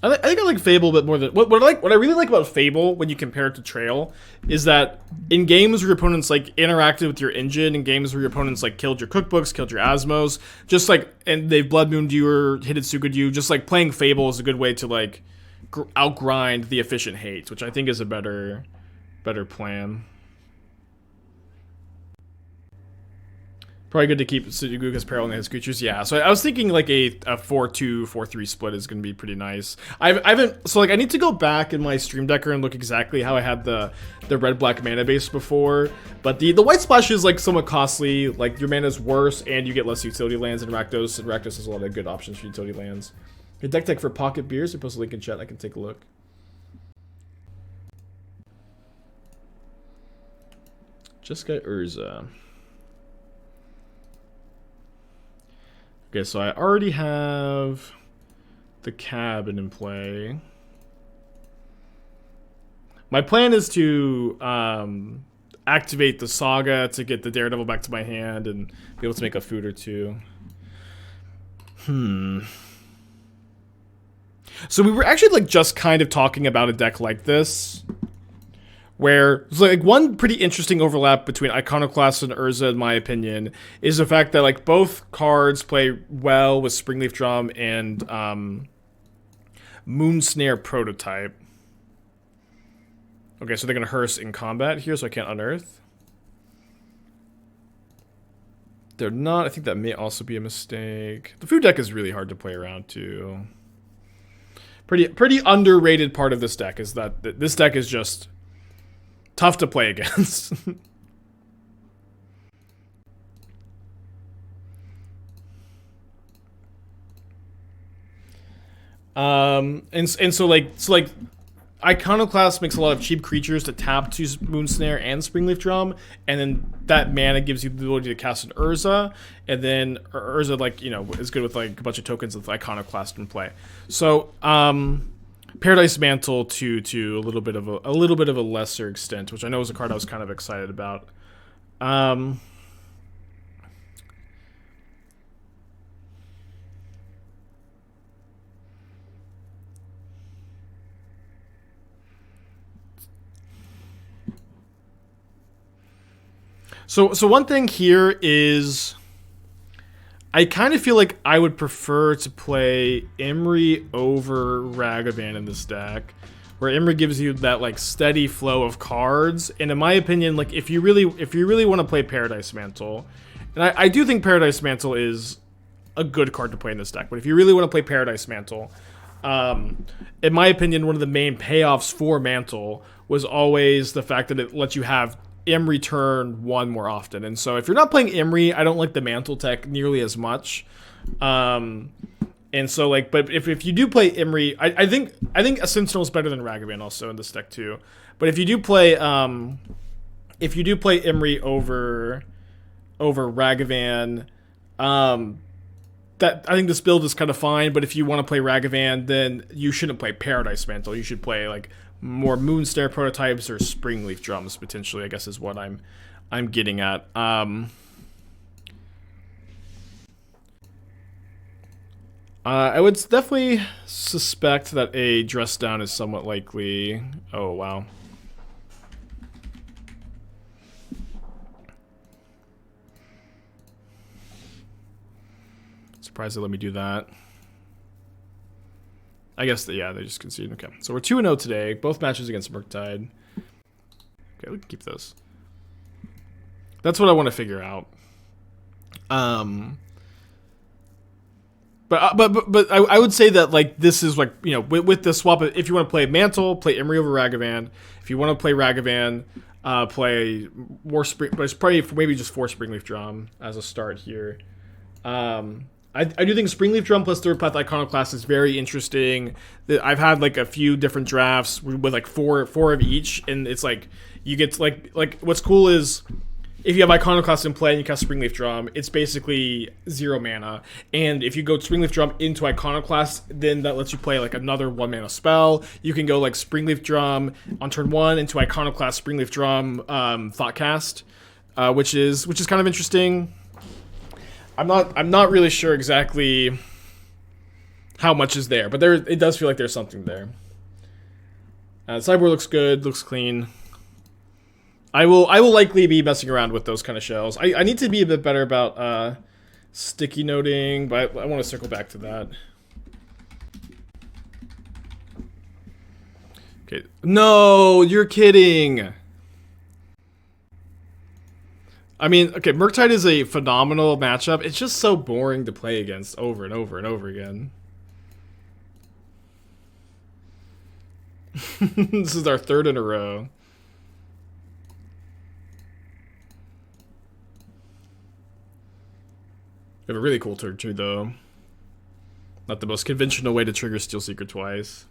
Speaker 1: I think I like Fable a bit more than what I really like about Fable when you compare it to Trail is that in games where your opponents like interacted with your engine, in games where your opponents like killed your cookbooks, killed your Asmos, just like and they've blood mooned you or Hidetsugu'd you, just like playing Fable is a good way to like outgrind the efficient hate, which I think is a better plan. Probably good to keep Sudoguka's Peril and his creatures. Yeah, so I was thinking like a 4-2, 4-3 split is going to be pretty nice. I haven't, so like I need to go back in my Stream Decker and look exactly how I had the red-black mana base before. But the white splash is like somewhat costly. Like your mana is worse and you get less utility lands in Rakdos. And Rakdos has a lot of good options for utility lands. Your deck tech for Pocket Beers, I post a link in chat, I can take a look. Just got Urza. Okay, so I already have the cabin in play. My plan is to activate the Saga to get the Daredevil back to my hand and be able to make a food or two. So we were actually like just kind of talking about a deck like this, where like one pretty interesting overlap between Iconoclast and Urza, in my opinion, is the fact that like both cards play well with Springleaf Drum and Moonsnare Prototype. Okay, so they're gonna Hearse in combat here, so I can't unearth. They're not. I think that may also be a mistake. The food deck is really hard to play around too. Pretty underrated part of this deck is that this deck is just tough to play against. And so like Iconoclast makes a lot of cheap creatures to tap to Moonsnare and Springleaf Drum, and then that mana gives you the ability to cast an Urza, and then Urza, like, you know, is good with like a bunch of tokens with Iconoclast in play. So Paradise Mantle to a little bit of a lesser extent, which I know is a card I was kind of excited about. So one thing here is I kind of feel like I would prefer to play Imri over Ragavan in this deck, where Imri gives you that like steady flow of cards. And in my opinion, like if you really want to play Paradise Mantle, and I do think Paradise Mantle is a good card to play in this deck, but if you really want to play Paradise Mantle, in my opinion, one of the main payoffs for Mantle was always the fact that it lets you have Imri turn one more often. And so if you're not playing Imri, I don't like the Mantle tech nearly as much. And so like, but if you do play Imri, I think a Sentinel is better than Ragavan also in this deck too. But if you do play Imri over Ragavan, that I think this build is kind of fine. But if you want to play Ragavan, then you shouldn't play Paradise Mantle. You should play like more Moonsnare prototypes or Springleaf Drums potentially, I guess is what I'm getting at. I would definitely suspect that a dress down is somewhat likely. Oh wow. Surprised they let me do that. I guess, yeah, they just conceded. Okay, so we're 2-0 today. Both matches against Murktide. Okay, we can keep this. That's what I want to figure out. But I would say that, like, this is, like, you know, with the swap, if you want to play Mantle, play Imri over Ragavan. If you want to play Ragavan, play more Spring... But it's probably maybe just 4 Springleaf Drum as a start here. I do think Springleaf Drum plus Third Path Iconoclast is very interesting. I've had like a few different drafts with like four of each, and it's like you get to like what's cool is if you have Iconoclast in play and you cast Springleaf Drum, it's basically 0 mana. And if you go Springleaf Drum into Iconoclast, then that lets you play like another 1 mana spell. You can go like Springleaf Drum on turn 1 into Iconoclast, Springleaf Drum, Thoughtcast, which is kind of interesting. I'm not really sure exactly how much is there, but it does feel like there's something there. Sideboard looks good, looks clean. I will likely be messing around with those kind of shells. I need to be a bit better about sticky noting, but I want to circle back to that. Okay. No, you're kidding. I mean, okay, Murktide is a phenomenal matchup. It's just so boring to play against over and over and over again. This is our third in a row. We have a really cool turn too, though. Not the most conventional way to trigger Steelseeker twice.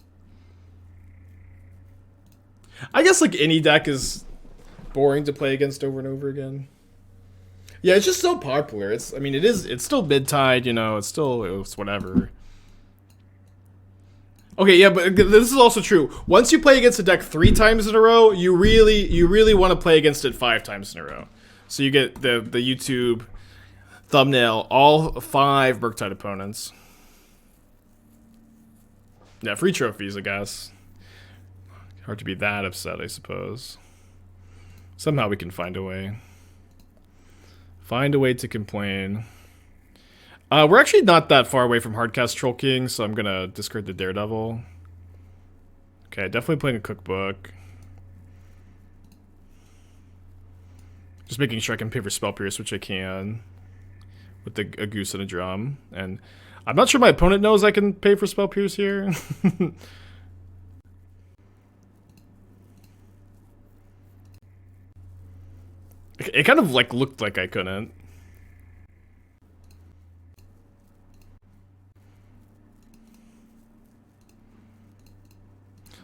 Speaker 1: I guess like any deck is boring to play against over and over again. Yeah, it's just so popular. It's still mid-tide, you know, it's whatever. Okay, yeah, but this is also true. Once you play against a deck 3 times in a row, you really want to play against it 5 times in a row. So you get the YouTube thumbnail, all 5 Murktide opponents. Yeah, free trophies, I guess. Hard to be that upset, I suppose. Somehow we can find a way. Find a way to complain. We're actually not that far away from Hardcast Troll King, so I'm gonna discard the Daredevil. Okay, definitely playing a cookbook. Just making sure I can pay for Spell Pierce, which I can. With a goose and a drum. And I'm not sure my opponent knows I can pay for Spell Pierce here. It kind of like looked like I couldn't.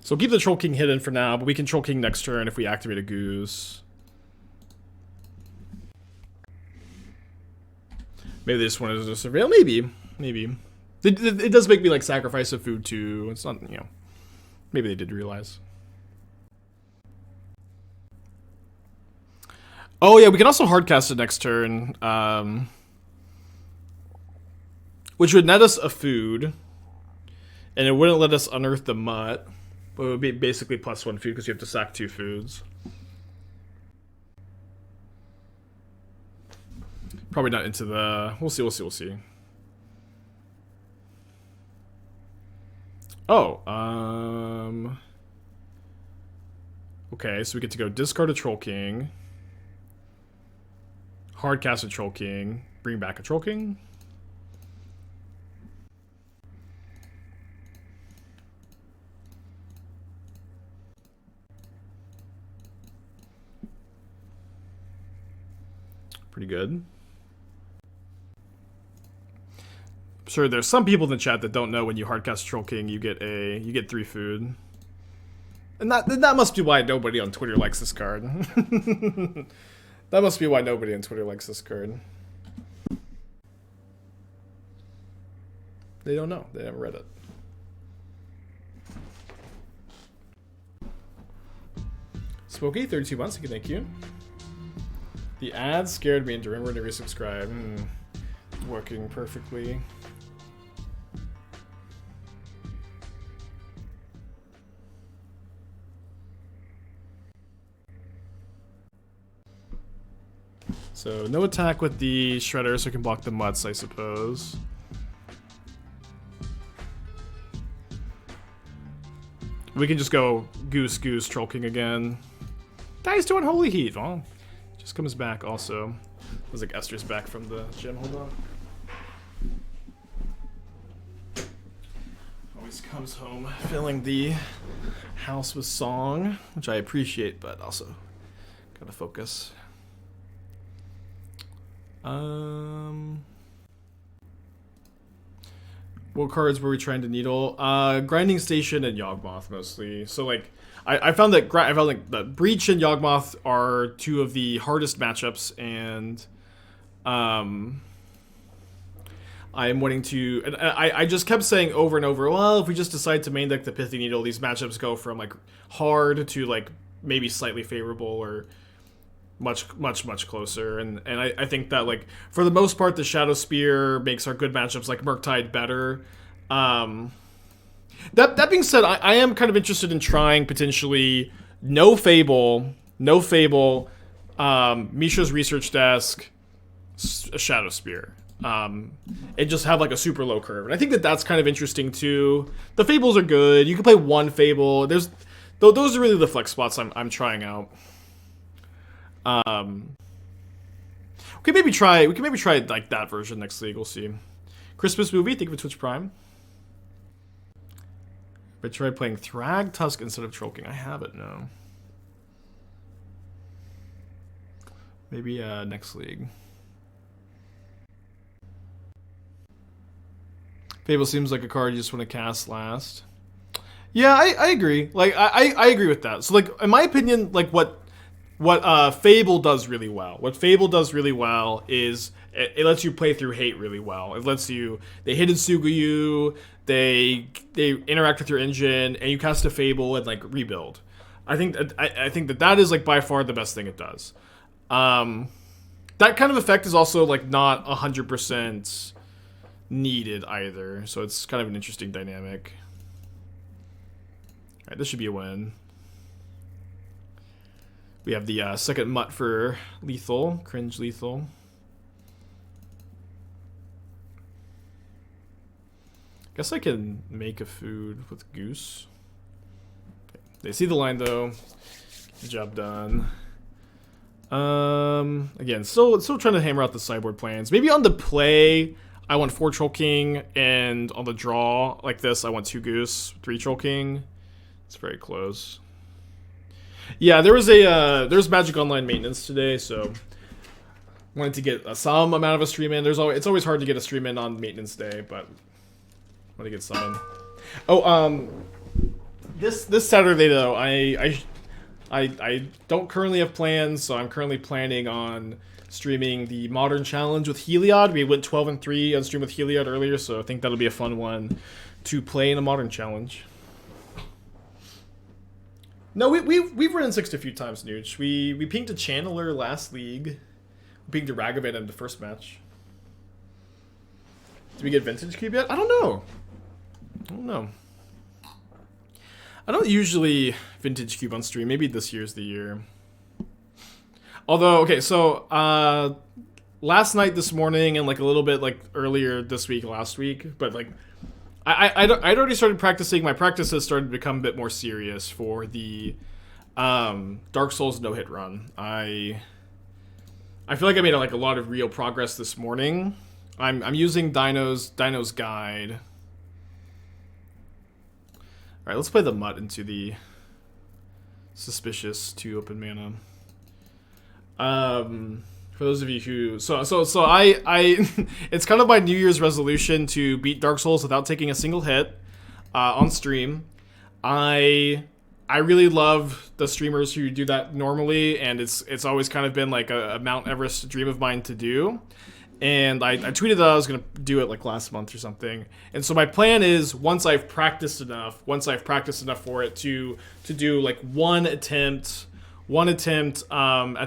Speaker 1: So we'll keep the Troll King hidden for now, but we can Troll King next turn if we activate a goose. Maybe they just wanted to surveil. Maybe. It does make me like sacrifice a food too. It's not, you know. Maybe they did realize. Oh yeah, we can also hardcast it next turn, which would net us a food, and it wouldn't let us unearth the mutt, but it would be basically +1 food because you have to sack 2 foods. Probably not into the. We'll see. Oh, okay, so we get to go discard a Troll King. Hardcast a Troll King. Bring back a Troll King. Pretty good. I'm sure there's some people in the chat that don't know when you hardcast Troll King, you get 3 food. And that must be why nobody on Twitter likes this card. That must be why nobody on Twitter likes this card. They don't know. They haven't read it. Smokey, 32 months. Thank you. The ads scared me into remembering to resubscribe. Working perfectly. So, no attack with the Shredder, so we can block the Mutts, I suppose. We can just go Goose, Troll King again. Guy's doing Holy Heat. Well, just comes back also. It was like Esther's back from the gym. Hold on. Always comes home filling the house with song, which I appreciate, but also gotta focus. What cards were we trying to needle? Grinding Station and Yawgmoth mostly. So like, I found that that Breach and Yawgmoth are 2 of the hardest matchups, and I am wanting to. And I just kept saying over and over. Well, if we just decide to main deck the Pithing Needle, these matchups go from like hard to like maybe slightly favorable or much closer. And I think that like for the most part, the Shadowspear makes our good matchups like Murktide better. Um, that being said, I am kind of interested in trying potentially no Fable, Mishra's Research Desk, a Shadowspear. And just have like a super low curve. And I think that that's kind of interesting too. The Fables are good. You can play one Fable. Those are really the flex spots I'm trying out. We can maybe try like that version next league. We'll see. Christmas movie. Think of a Twitch Prime. But try playing Thrag Tusk instead of Trollking. I have it now. Maybe next league. Fable seems like a card you just want to cast last. Yeah, I agree. Like I agree with that. So like in my opinion, like what Fable does really well. What Fable does really well is it lets you play through hate really well. It lets you they hidden Sugu, they interact with your engine, and you cast a Fable and like rebuild. I think that is like by far the best thing it does. That kind of effect is also like not 100% needed either, so it's kind of an interesting dynamic. Alright, this should be a win. We have the second Mutt for lethal, cringe lethal. Guess I can make a food with Goose. Okay. They see the line though. Good job done. Again, still trying to hammer out the sideboard plans. Maybe on the play I want 4 Troll King, and on the draw like this, I want 2 Goose, 3 Troll King. It's very close. Yeah, there's Magic Online maintenance today, so wanted to get some amount of a stream in. It's always hard to get a stream in on maintenance day, but I want to get some in. Oh, this Saturday though, I don't currently have plans, so I'm currently planning on streaming the Modern Challenge with Heliod. We went 12-3 on stream with Heliod earlier, so I think that'll be a fun one to play in a Modern Challenge. No, we've run in 6 a few times, Nooch. We pinged a Channeler last league. We pinged a Ragavan in the first match. Did we get Vintage Cube yet? I don't know. I don't usually Vintage Cube on stream. Maybe this year's the year. Although, okay, so last night, this morning, and like a little bit like earlier this week, last week, but like I'd already started practicing. My practice has started to become a bit more serious for the Dark Souls no hit run. I feel like I made like a lot of real progress this morning. I'm using Dino's Guide. All right, let's play the Mutt into the Suspicious 2 open mana. For those of you who I it's kind of my New Year's resolution to beat Dark Souls without taking a single hit on stream. I really love the streamers who do that normally, and it's always kind of been like a Mount Everest dream of mine to do. And I tweeted that I was gonna do it like last month or something. And so my plan is once I've practiced enough for it to do like one attempt at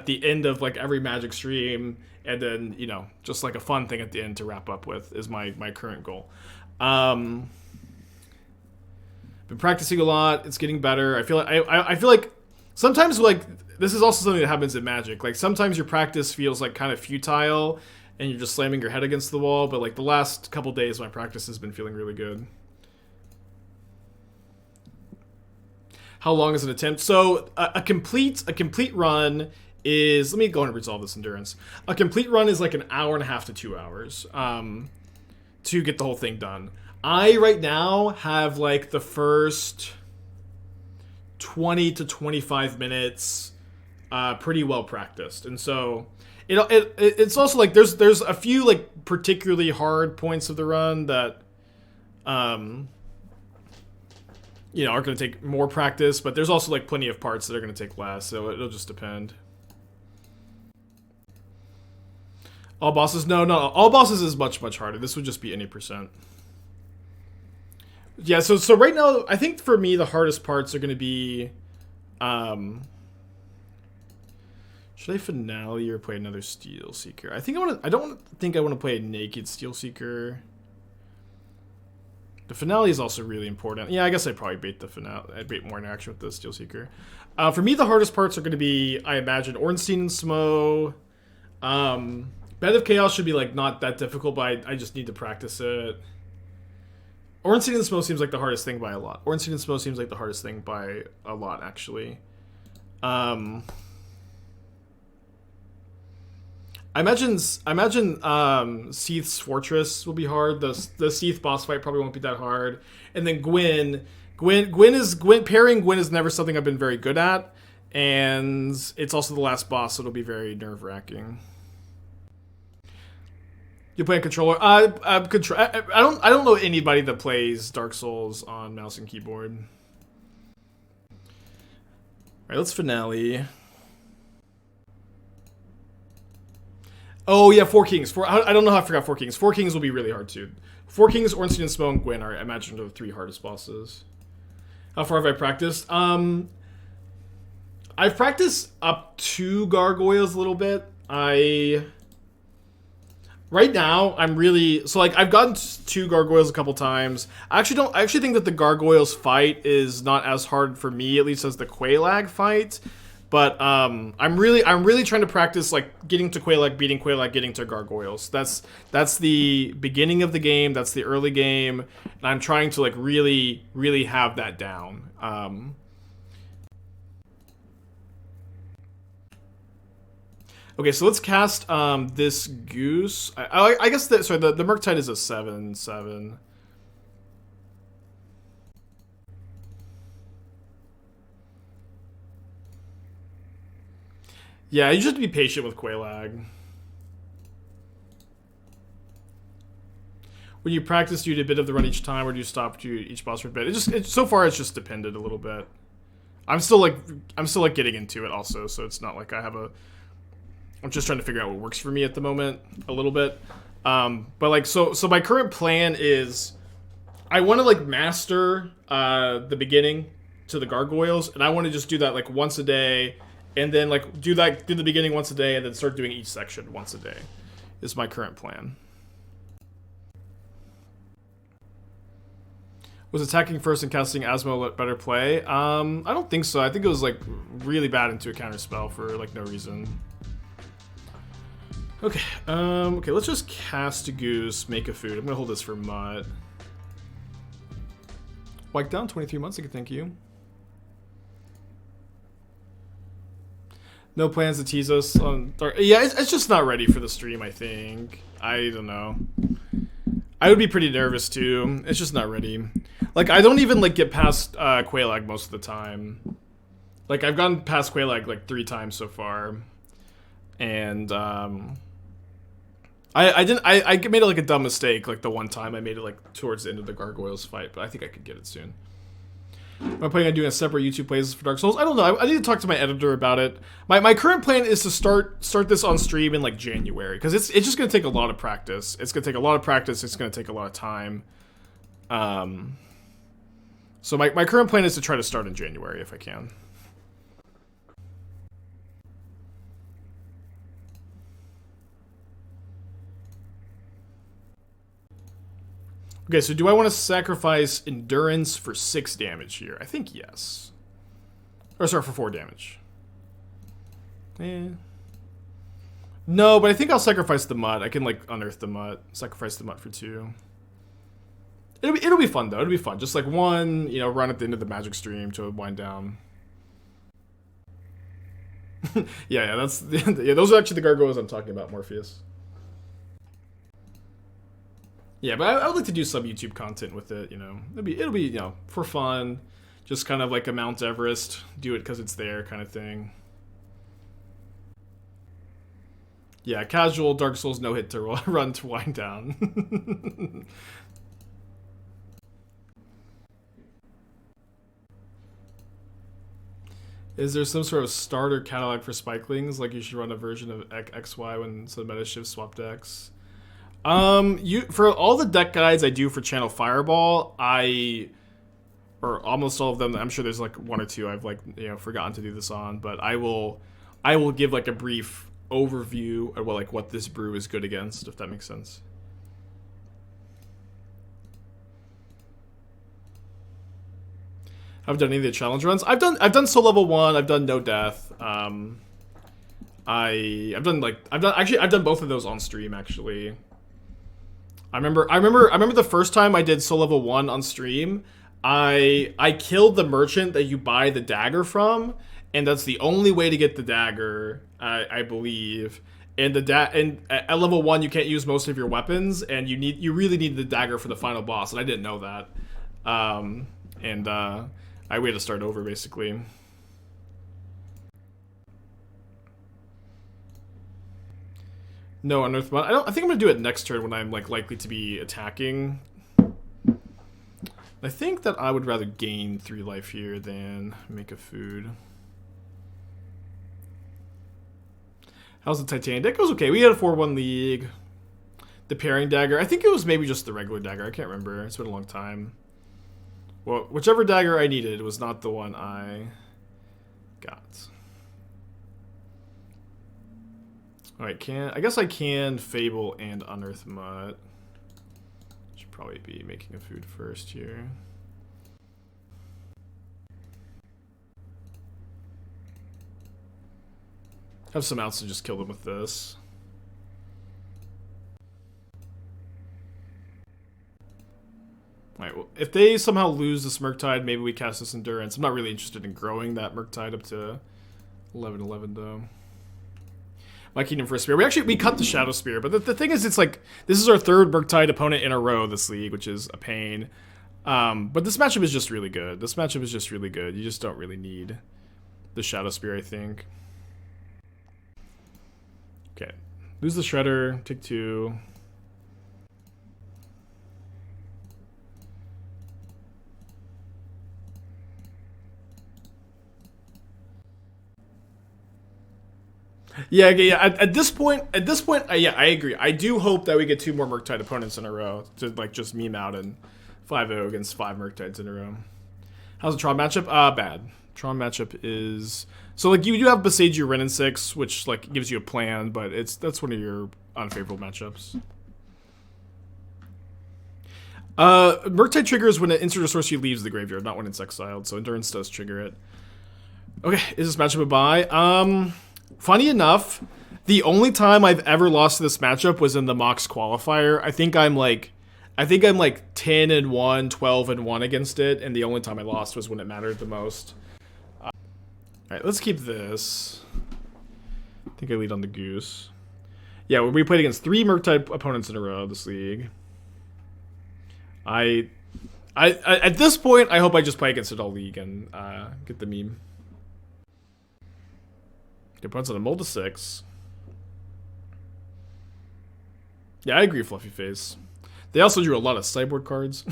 Speaker 1: the end of like every Magic stream, and then, you know, just like a fun thing at the end to wrap up with is my current goal. Been practicing a lot. It's getting better. I feel like sometimes, like, this is also something that happens in Magic. Like, sometimes your practice feels like kind of futile and you're just slamming your head against the wall, but like the last couple days my practice has been feeling really good. How long is an attempt? So a complete run is, let me go ahead and resolve this endurance. A complete run is like an hour and a half to 2 hours to get the whole thing done. I right now have like the first 20 to 25 minutes pretty well practiced, and so it's also like there's a few like particularly hard points of the run that you know, are going to take more practice, but there's also like plenty of parts that are going to take less, so it'll just depend. All bosses? No, all bosses is much harder. This would just be any percent. Yeah, so right now, I think for me the hardest parts are going to be should I finale or play another Steelseeker? I don't think I want to play a naked Steelseeker. The finale is also really important. Yeah, I guess I'd probably bait the finale. I'd bait more interaction with the Steelseeker. For me, the hardest parts are going to be, I imagine, Ornstein and Smo. Bed of Chaos should be like not that difficult, but I just need to practice it. Ornstein and Smo seems like the hardest thing by a lot. Ornstein and Smo seems like the hardest thing by a lot, actually. I imagine Seath's Fortress will be hard. The Seath boss fight probably won't be that hard. And then Gwyn pairing Gwyn is never something I've been very good at, and it's also the last boss, so it'll be very nerve-wracking. You play a controller? I don't know anybody that plays Dark Souls on mouse and keyboard. All right, let's finale. Oh yeah, Four Kings. I don't know how I forgot Four Kings. Four Kings will be really hard too. Four Kings, Ornstein and Smo, and Gwyn are, I imagine, the 3 hardest bosses. How far have I practiced? I've practiced up to Gargoyles a little bit. Right now, I'm really... So, like, I've gotten to Gargoyles a couple times. I actually think that the Gargoyles fight is not as hard for me, at least as the Quelaag fight. But I'm really trying to practice, like, getting to Quelaag, beating Quelaag, getting to Gargoyles. That's the beginning of the game. That's the early game. And I'm trying to, like, really, really have that down. Okay, so let's cast this Goose. I guess the Murktide is a 7/7. Yeah, you just have to be patient with Quelaag. When you practice, do you do a bit of the run each time, or do you stop to each boss for a bit? So far, it's just depended a little bit. I'm still like getting into it also, so it's not like I have a. I'm just trying to figure out what works for me at the moment a little bit. But like so my current plan is I want to like master the beginning to the Gargoyles, and I want to just do that like once a day, and then like do the beginning once a day, and then start doing each section once a day. Is my current plan. Was attacking first and casting Asmo better play? I don't think so. I think it was like really bad into a counter spell for like no reason. Okay, okay, let's just cast a Goose, make a food. I'm gonna hold this for Mutt. Wiped down 23 months ago, thank you. No plans to tease us on... Yeah, it's just not ready for the stream, I think. I don't know. I would be pretty nervous, too. It's just not ready. Like, I don't even, like, get past Quelaag most of the time. Like, I've gone past Quelaag, like, 3 times so far. And, I made like a dumb mistake like the one time I made it like towards the end of the Gargoyles fight, but I think I could get it soon. Am I planning on doing a separate YouTube playlist for Dark Souls? I don't know. I need to talk to my editor about it. My current plan is to start this on stream in like January, because it's just gonna take a lot of practice. It's gonna take a lot of practice. It's gonna take a lot of time. So my current plan is to try to start in January if I can. Okay, so do I want to sacrifice Endurance for 6 damage here? I think yes. Or sorry, for 4 damage. No, but I think I'll sacrifice the Mutt. I can like unearth the Mutt, sacrifice the Mutt for 2. It'll be fun though. It'll be fun. Just like one, you know, run at the end of the magic stream to wind down. yeah, that's yeah. Those are actually the Gargoyles I'm talking about, Morpheus. Yeah, but I would like to do some YouTube content with it, you know. It'll be, you know, for fun. Just kind of like a Mount Everest. Do it because it's there kind of thing. Yeah, casual Dark Souls no-hit to run to wind down. Is there some sort of starter catalog for Spikelings? Like you should run a version of XY when some meta shifts swap decks? For all the deck guides I do for Channel Fireball, or almost all of them, I'm sure there's like 1 or 2 I've like, you know, forgotten to do this on, but I will give like a brief overview of what this brew is good against, if that makes sense. I've done any of the challenge runs. I've done soul level 1. I've done no death. I've done both of those on stream actually. I remember the first time I did soul level 1 on stream. I killed the merchant that you buy the dagger from, and that's the only way to get the dagger, I believe. And at level 1 you can't use most of your weapons, and you really need the dagger for the final boss, and I didn't know that. I had to start over basically. No Unearth Mutt. I think I'm gonna do it next turn when I'm like likely to be attacking. I think that I would rather gain 3 life here than make a food. How's the Titanium? That goes okay. We had a 4-1 league. The pairing dagger. I think it was maybe just the regular dagger. I can't remember. It's been a long time. Well, whichever dagger I needed was not the one I got. Alright, I guess I can Fable and Unearth Mutt. Should probably be making a food first here. Have some outs to just kill them with this. Alright, well, if they somehow lose this Murktide, maybe we cast this Endurance. I'm not really interested in growing that Murktide up to 11/11 though. My Kingdom for a Spear. We cut the Shadowspear, but the thing is, it's like, this is our 3rd Murktide opponent in a row this league, which is a pain. But this matchup is just really good. You just don't really need the Shadowspear, I think. Okay. Lose the Shredder, take 2. Yeah. At this point, yeah, I agree. I do hope that we get 2 more Murktide opponents in a row to like just meme out and 5-0 against 5 Murktides in a row. How's the Tron matchup? Bad. Tron matchup is so like you do have Boseiju Wrenn and Six, which like gives you a plan, but that's one of your unfavorable matchups. Murktide triggers when an instant or sorcery leaves the graveyard, not when it's exiled. So Endurance does trigger it. Okay, is this matchup a bye? Funny enough, the only time I've ever lost to this matchup was in the Mox qualifier. I think I'm like 10-1, 12-1 against it, and the only time I lost was when it mattered the most. Alright, let's keep this. I think I lead on the Goose. Yeah, we played against 3 Murktide opponents in a row this league. I at this point, I hope I just play against it all league and get the meme. Opponents on a mold to 6. Yeah, I agree, Fluffy Face. They also drew a lot of sideboard cards.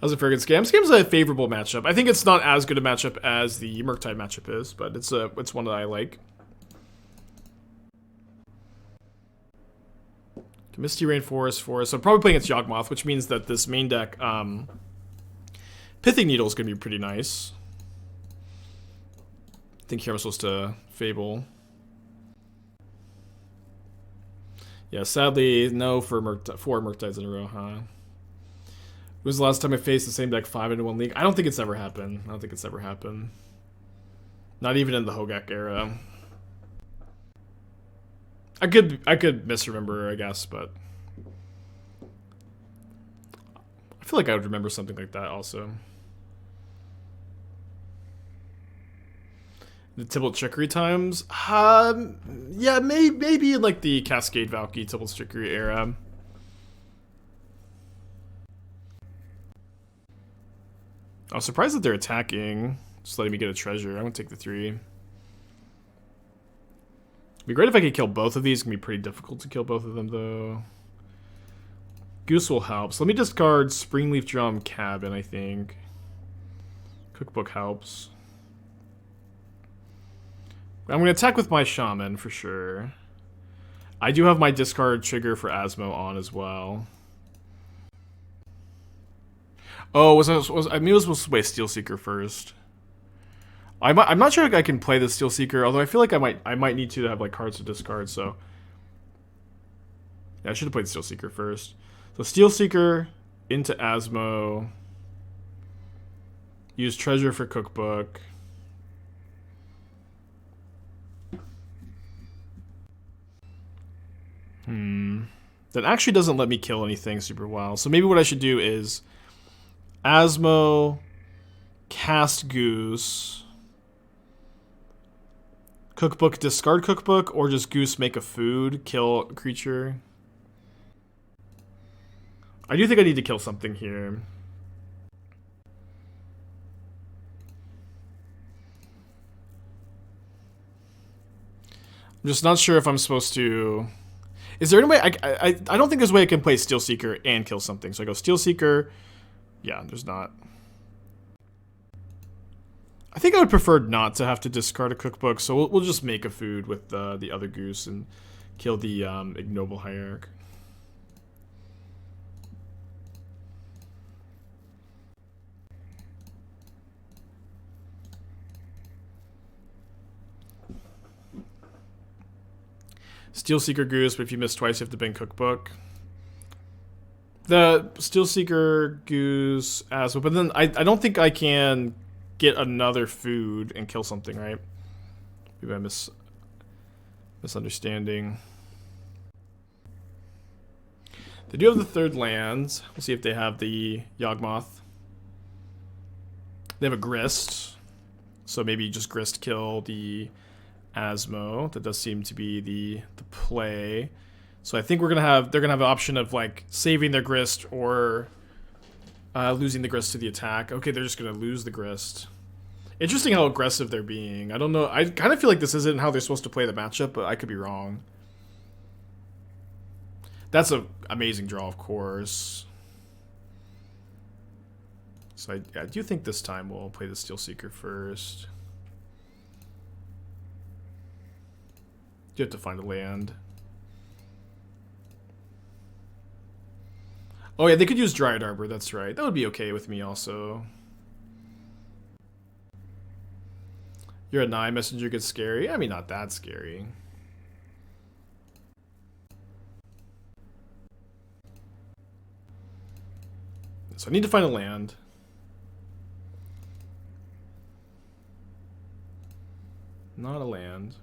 Speaker 1: How's it for against Scam? Scam's a favorable matchup. I think it's not as good a matchup as the Murktide matchup is, but it's one that I like. Misty Rain, Forest. So I'm probably playing against Yawgmoth, which means that this main deck, Pithing Needle is going to be pretty nice. I think here I'm supposed to Fable. Yeah, sadly, no for 4 Murktides in a row, huh? When was the last time I faced the same deck 5-1 league? I don't think it's ever happened. Not even in the Hogak era. I could misremember, I guess, but I feel like I would remember something like that also. The Tibalt Trickery times? Yeah, maybe in like the Cascade Valky Tibalt Trickery era. I was surprised that they're attacking. Just letting me get a treasure. I'm gonna take the 3. It'd be great if I could kill both of these. It's gonna be pretty difficult to kill both of them though. Goose will help. So let me discard Springleaf Drum Cabin, I think. Cookbook helps. I'm going to attack with my Shaman for sure. I do have my discard trigger for Asmo on as well. Oh, I mean, I was supposed to play Steelseeker first. I'm not sure if I can play the Steelseeker, although I feel like I might need to have like cards to discard. So yeah, I should have played Steelseeker first. So Steelseeker into Asmo. Use treasure for cookbook. That actually doesn't let me kill anything super well. So maybe what I should do is Asmo, cast Goose, cookbook, discard cookbook, or just Goose make a food, kill a creature. I do think I need to kill something here. I'm just not sure if I'm supposed to... Is there any way... I don't think there's a way I can play Steelseeker and kill something. So I go Steelseeker. Yeah, there's not. I think I would prefer not to have to discard a cookbook. So we'll just make a food with the other Goose and kill the Ignoble Hierarch. Steelseeker Goose, but if you miss twice, you have to bang cookbook. The Steelseeker Goose as well, but then I don't think I can get another food and kill something, right? Maybe I'm misunderstanding. They do have the third lands. We'll see if they have the Yawgmoth. They have a Grist, so maybe just Grist kill the Asmo. That does seem to be the play. So I think they're gonna have an option of like saving their Grist or losing the Grist to the attack. Okay, they're just gonna lose the Grist. Interesting how aggressive they're being. I don't know. I kind of feel like this isn't how they're supposed to play the matchup, but I could be wrong. That's an amazing draw, of course. So I do think this time we'll play the Steelseeker first. You have to find a land. Oh yeah, they could use Dryad Arbor, that's right. That would be okay with me also. You're a 9 messenger gets scary. I mean, not that scary. So I need to find a land. Not a land.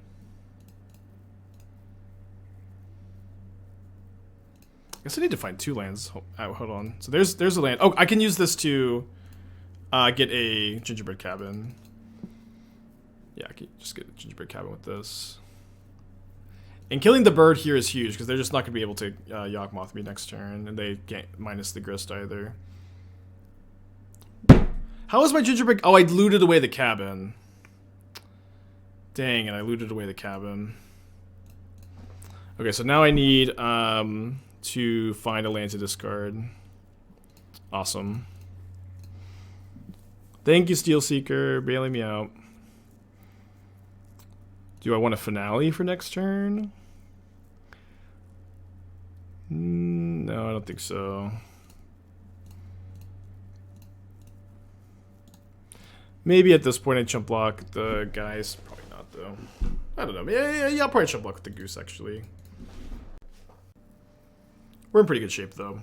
Speaker 1: I guess I need to find 2 lands. Hold on. So there's a land. Oh, I can use this to get a Gingerbread Cabin. Yeah, I can just get a Gingerbread Cabin with this. And killing the bird here is huge because they're just not going to be able to Yawgmoth me next turn, and they can't minus the Grist either. How is my Gingerbread? Oh, I looted away the cabin. Dang, and I looted away the cabin. Okay, so now I need to find a land to discard. Awesome. Thank you, Steelseeker, bailing me out. Do I want a Finale for next turn? No, I don't think so. Maybe at this point I chump block the guys. Probably not, though. I don't know. Yeah, I'll probably chump block with the Goose, actually. We're in pretty good shape, though.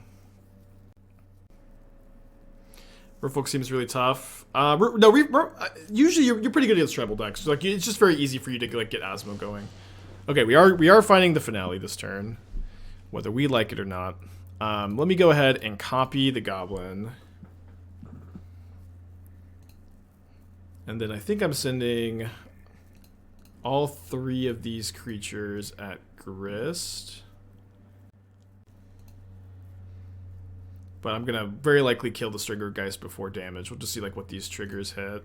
Speaker 1: Merfolk seems really tough. Usually you're pretty good against tribal decks. So, like, it's just very easy for you to like get Asmo going. Okay, we are finding the Finale this turn, whether we like it or not. Let me go ahead and copy the Goblin, and then I think I'm sending all 3 of these creatures at Grist. But I'm gonna very likely kill the Stringer Geist before damage. We'll just see like what these triggers hit.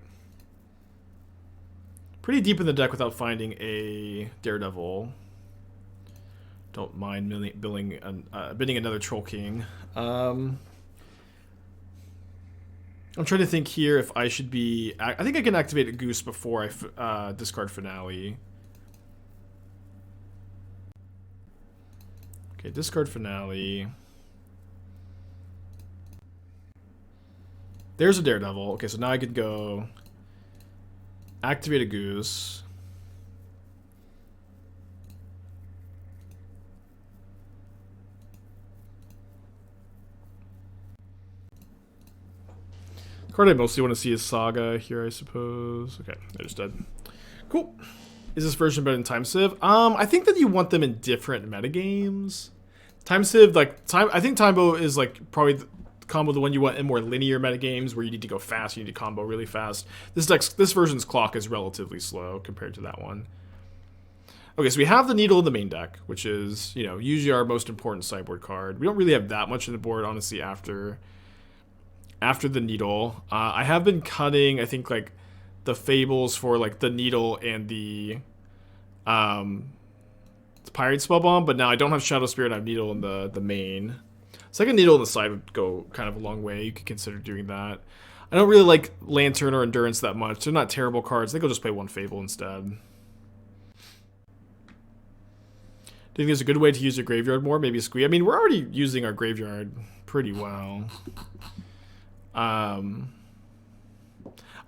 Speaker 1: Pretty deep in the deck without finding a Daredevil. Don't mind bidding another Troll King. I'm trying to think here if I should be... I think I can activate a Goose before I discard Finale. Okay, discard Finale. There's a Daredevil. Okay, so now I could go activate a Goose. Card I mostly want to see is Saga here, I suppose. Okay, they're just dead. Cool. Is this version better than Time Civ? I think that you want them in different metagames. Time Civ, like, I think Timebo is, like, probably the combo the one you want in more linear metagames where you need to go fast, you need to combo really fast. This version's clock is relatively slow compared to that one. Okay, so we have the Needle in the main deck, which is, you know, usually our most important sideboard card. We don't really have that much in the board, honestly, after the Needle. I have been cutting, I think, like, the Fables for, like, the Needle and the Pyrite Spellbomb, but now I don't have Shadowspear and I have Needle in the main. Second Needle on the side would go kind of a long way. You could consider doing that. I don't really like Lantern or Endurance that much. They're not terrible cards. I think I'll just play one Fable instead. Do you think there's a good way to use your graveyard more? Maybe a Squee. I mean, we're already using our graveyard pretty well. I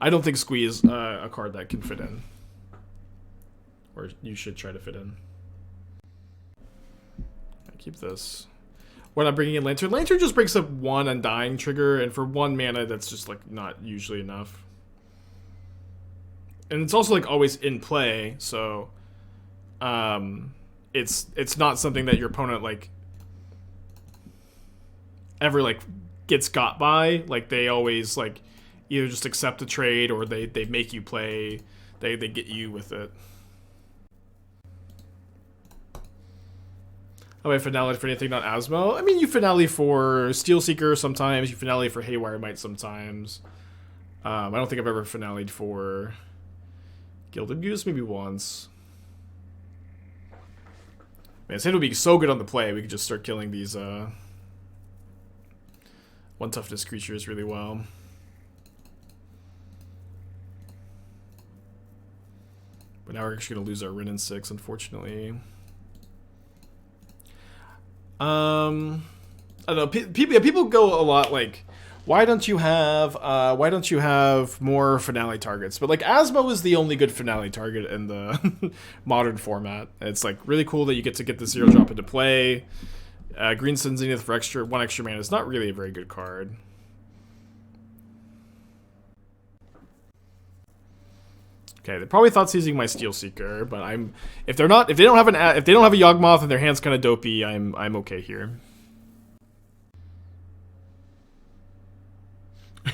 Speaker 1: don't think Squee is a card that can fit in. Or you should try to fit in. Keep this. We're not bringing in Lantern. Lantern just breaks up one Undying trigger, and for 1 mana, that's just, like, not usually enough. And it's also, like, always in play, so it's not something that your opponent, like, ever, like, gets got by. Like, they always, like, either just accept the trade or they make you play. They get you with it. Oh, I finale for anything not Asmo? I mean, you finale for Steelseeker sometimes. You finale for Haywire Mite sometimes. I don't think I've ever finale'd for Gilded Goose, maybe once. Man, Sand would be so good on the play. We could just start killing these 1 toughness creatures really well. But now we're actually going to lose our Wrenn and Six, unfortunately. I don't know. People go a lot like, why don't you have more finale targets? But like Asmo is the only good finale target in the modern format. It's like really cool that you get the 0-drop into play. Green Sun Zenith for 1 extra mana is not really a very good card. Okay, they probably thought seizing my Steelseeker, but if they don't have a Yawgmoth and their hand's kind of dopey, I'm okay here.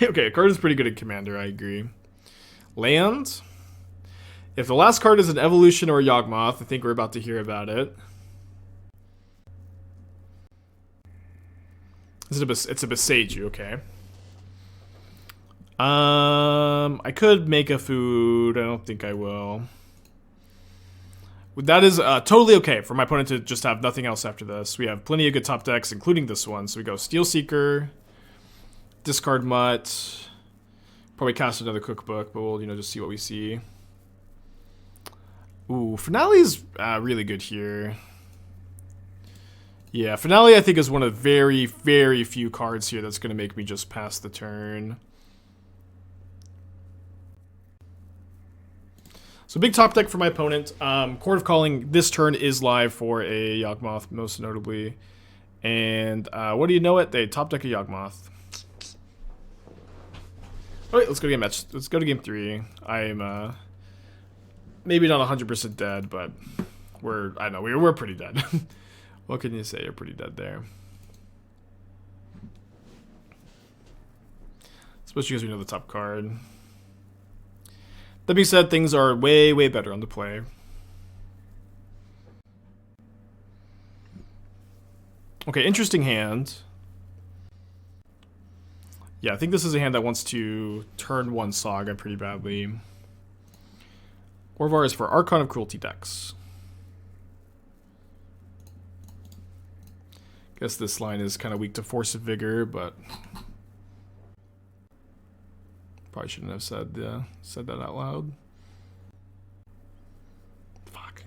Speaker 1: Okay, a card is pretty good at Commander, I agree. Land. If the last card is an Evolution or a Yawgmoth, I think we're about to hear about it. It's a Boseiju, okay. I could make a food. I don't think I will. That is totally okay for my opponent to just have nothing else after this. We have plenty of good top decks, including this one. So we go Steelseeker, discard Mutt, probably cast another Cookbook, but we'll just see what we see. Ooh, Finale's really good here. Yeah, Finale I think is one of very, very few cards here that's going to make me just pass the turn. So big top deck for my opponent. Court of Calling this turn is live for a Yawgmoth, most notably. And what do you know it? They top deck a Yawgmoth. Alright, let's go to game match. Let's go to game 3. I am maybe not 100% dead, but we're pretty dead. What can you say? You're pretty dead there. Especially because we know the top card. That being said, things are way, way better on the play. Okay, interesting hand. Yeah, I think this is a hand that wants to turn 1 Saga pretty badly. Orvar is for Archon of Cruelty decks. Guess this line is kind of weak to Force of Vigor, but probably shouldn't have said that out loud. Fuck.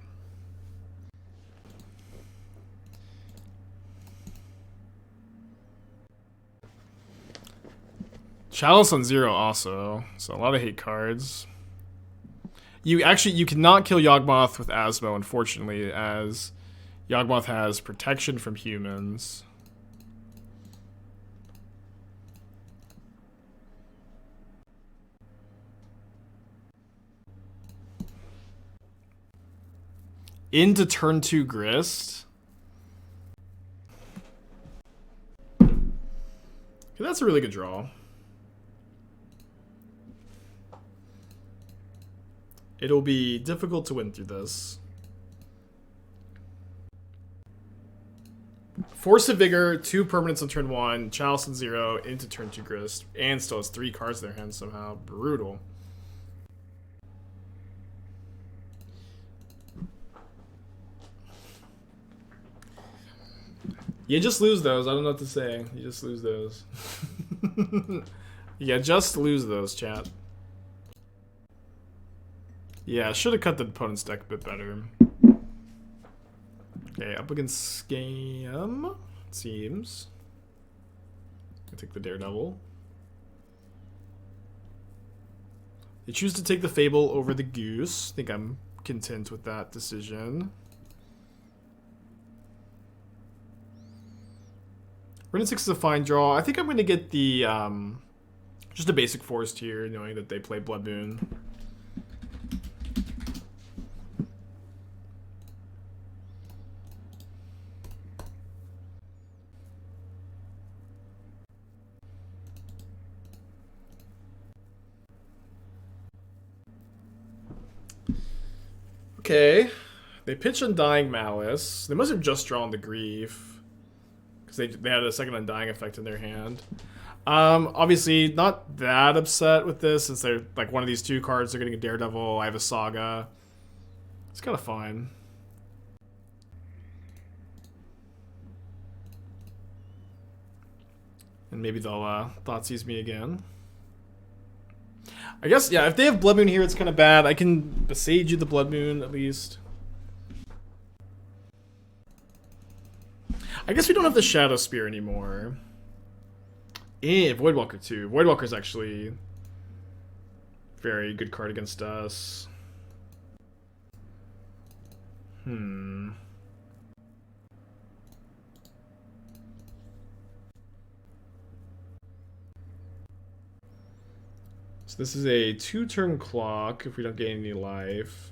Speaker 1: Chalice on 0 also, so a lot of hate cards. You cannot kill Yawgmoth with Asmo, unfortunately, as Yawgmoth has protection from humans. into turn 2 Grist. Okay, that's a really good draw. It'll be difficult to win through this. Force of Vigor, 2 permanents on turn 1, Chalice on 0, into turn 2 Grist, and still has 3 cards in their hand somehow. Brutal. You just lose those. I don't know what to say. You just lose those. Yeah, just lose those, chat. Yeah, I should have cut the opponent's deck a bit better. Okay, up against Scam, it seems. I take the Daredevil. They choose to take the Fable over the Goose. I think I'm content with that decision. Wrenn and Six is a fine draw. I think I'm going to get the, just a basic Forest here, knowing that they play Blood Moon. Okay, they pitch Undying Malice. They must have just drawn the Grief, because they had a second Undying effect in their hand. Obviously, not that upset with this, since they're like one of these 2 cards. They're getting a Daredevil. I have a Saga. It's kind of fine. And maybe they'll Thoughtseize me again. I guess, yeah, if they have Blood Moon here, it's kind of bad. I can Boseiju the Blood Moon, at least. I guess we don't have the Shadowspear anymore. Voidwalker too. Voidwalker's actually a very good card against us. So this is a 2-turn clock if we don't gain any life.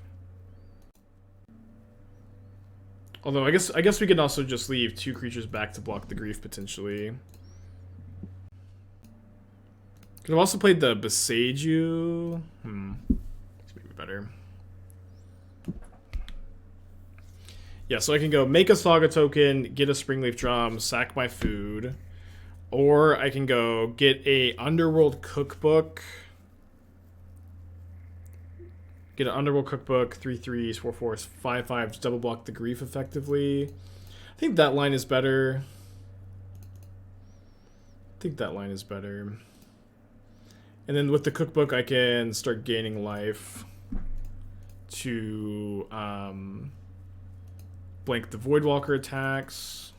Speaker 1: Although I guess we can also just leave 2 creatures back to block the Grief potentially. Could have also played the Boseiju. It's maybe better. Yeah, so I can go make a Saga token, get a Springleaf Drum, sack my food, or I can go get a Underworld Cookbook. Get an Underworld Cookbook, 3/3s, 4/4s, 5/5s, double block the Grief effectively. I think that line is better. And then with the Cookbook, I can start gaining life to blank the Voidwalker attacks.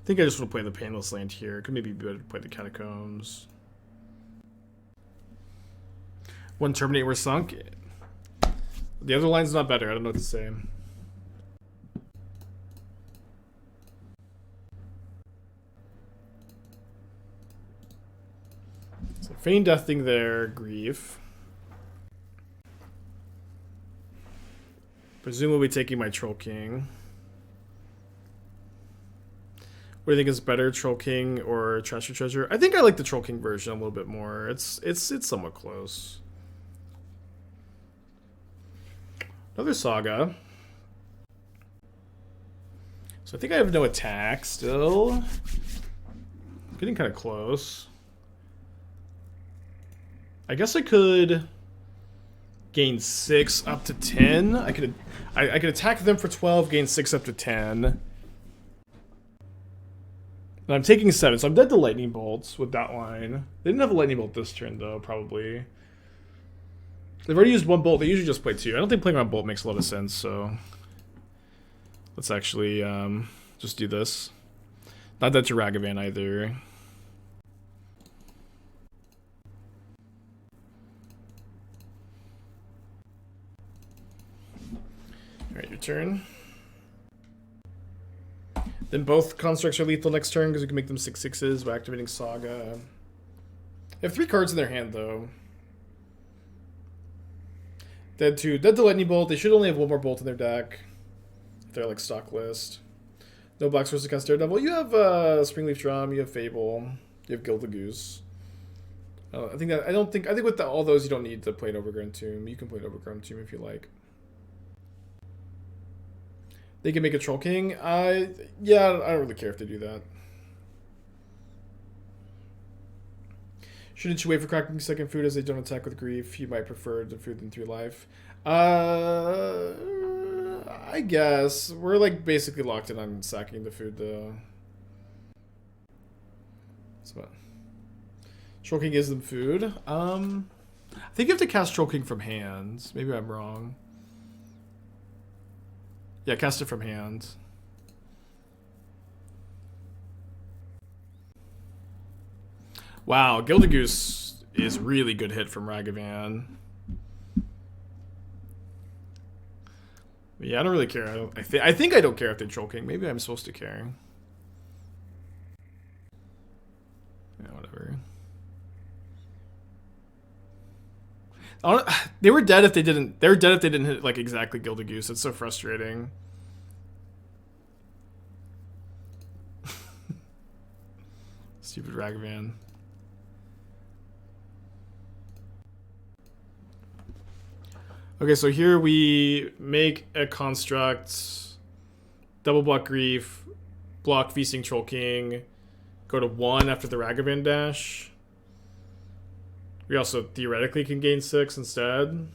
Speaker 1: I think I just want to play the Painless Land here. Could maybe be better to play the Catacombs. 1 Terminate, we're sunk. The other line's not better. I don't know what to say. So Feign Deathing there, Grief. Presumably taking my Troll King. What do you think is better, Troll King or Trash Your Treasure? I think I like the Troll King version a little bit more. It's somewhat close. Another Saga. So I think I have no attack still. Getting kind of close. I guess I could gain 6 up to 10. I could attack them for 12, gain 6 up to 10. And I'm taking 7, so I'm dead to Lightning Bolts with that line. They didn't have a Lightning Bolt this turn though, probably. They've already used 1 bolt. They usually just play 2. I don't think playing on bolt makes a lot of sense, so let's actually just do this. Not that to Ragavan either. Alright, your turn. Then both constructs are lethal next turn because we can make them 6/6s by activating Saga. They have 3 cards in their hand though. Dead to Lightning Bolt. They should only have one more bolt in their deck. If they're like stock list. No black source to cast Daredevil. You have Springleaf Drum. You have Fable. You have Gilded Goose. I think with all those you don't need to play an Overgrown Tomb. You can play an Overgrown Tomb if you like. They can make a Troll King. Yeah, I don't really care if they do that. Shouldn't you wait for cracking second food as they don't attack with grief? You might prefer the food than 3 life. I guess. We're like basically locked in on sacking the food though. So, Troll King gives them food. I think you have to cast Troll King from hand. Maybe I'm wrong. Yeah, cast it from hand. Wow, Gilded Goose is really good hit from Ragavan. Yeah, I don't really care. I think I don't care if they Troll King. Maybe I'm supposed to care. Yeah, whatever. They were dead if they didn't. They were dead if they didn't hit like exactly Gilded Goose. It's so frustrating. Stupid Ragavan. Okay, so here we make a construct, double block Grief, block Feasting Troll King, go to 1 after the Ragavan dash. We also theoretically can gain 6 instead.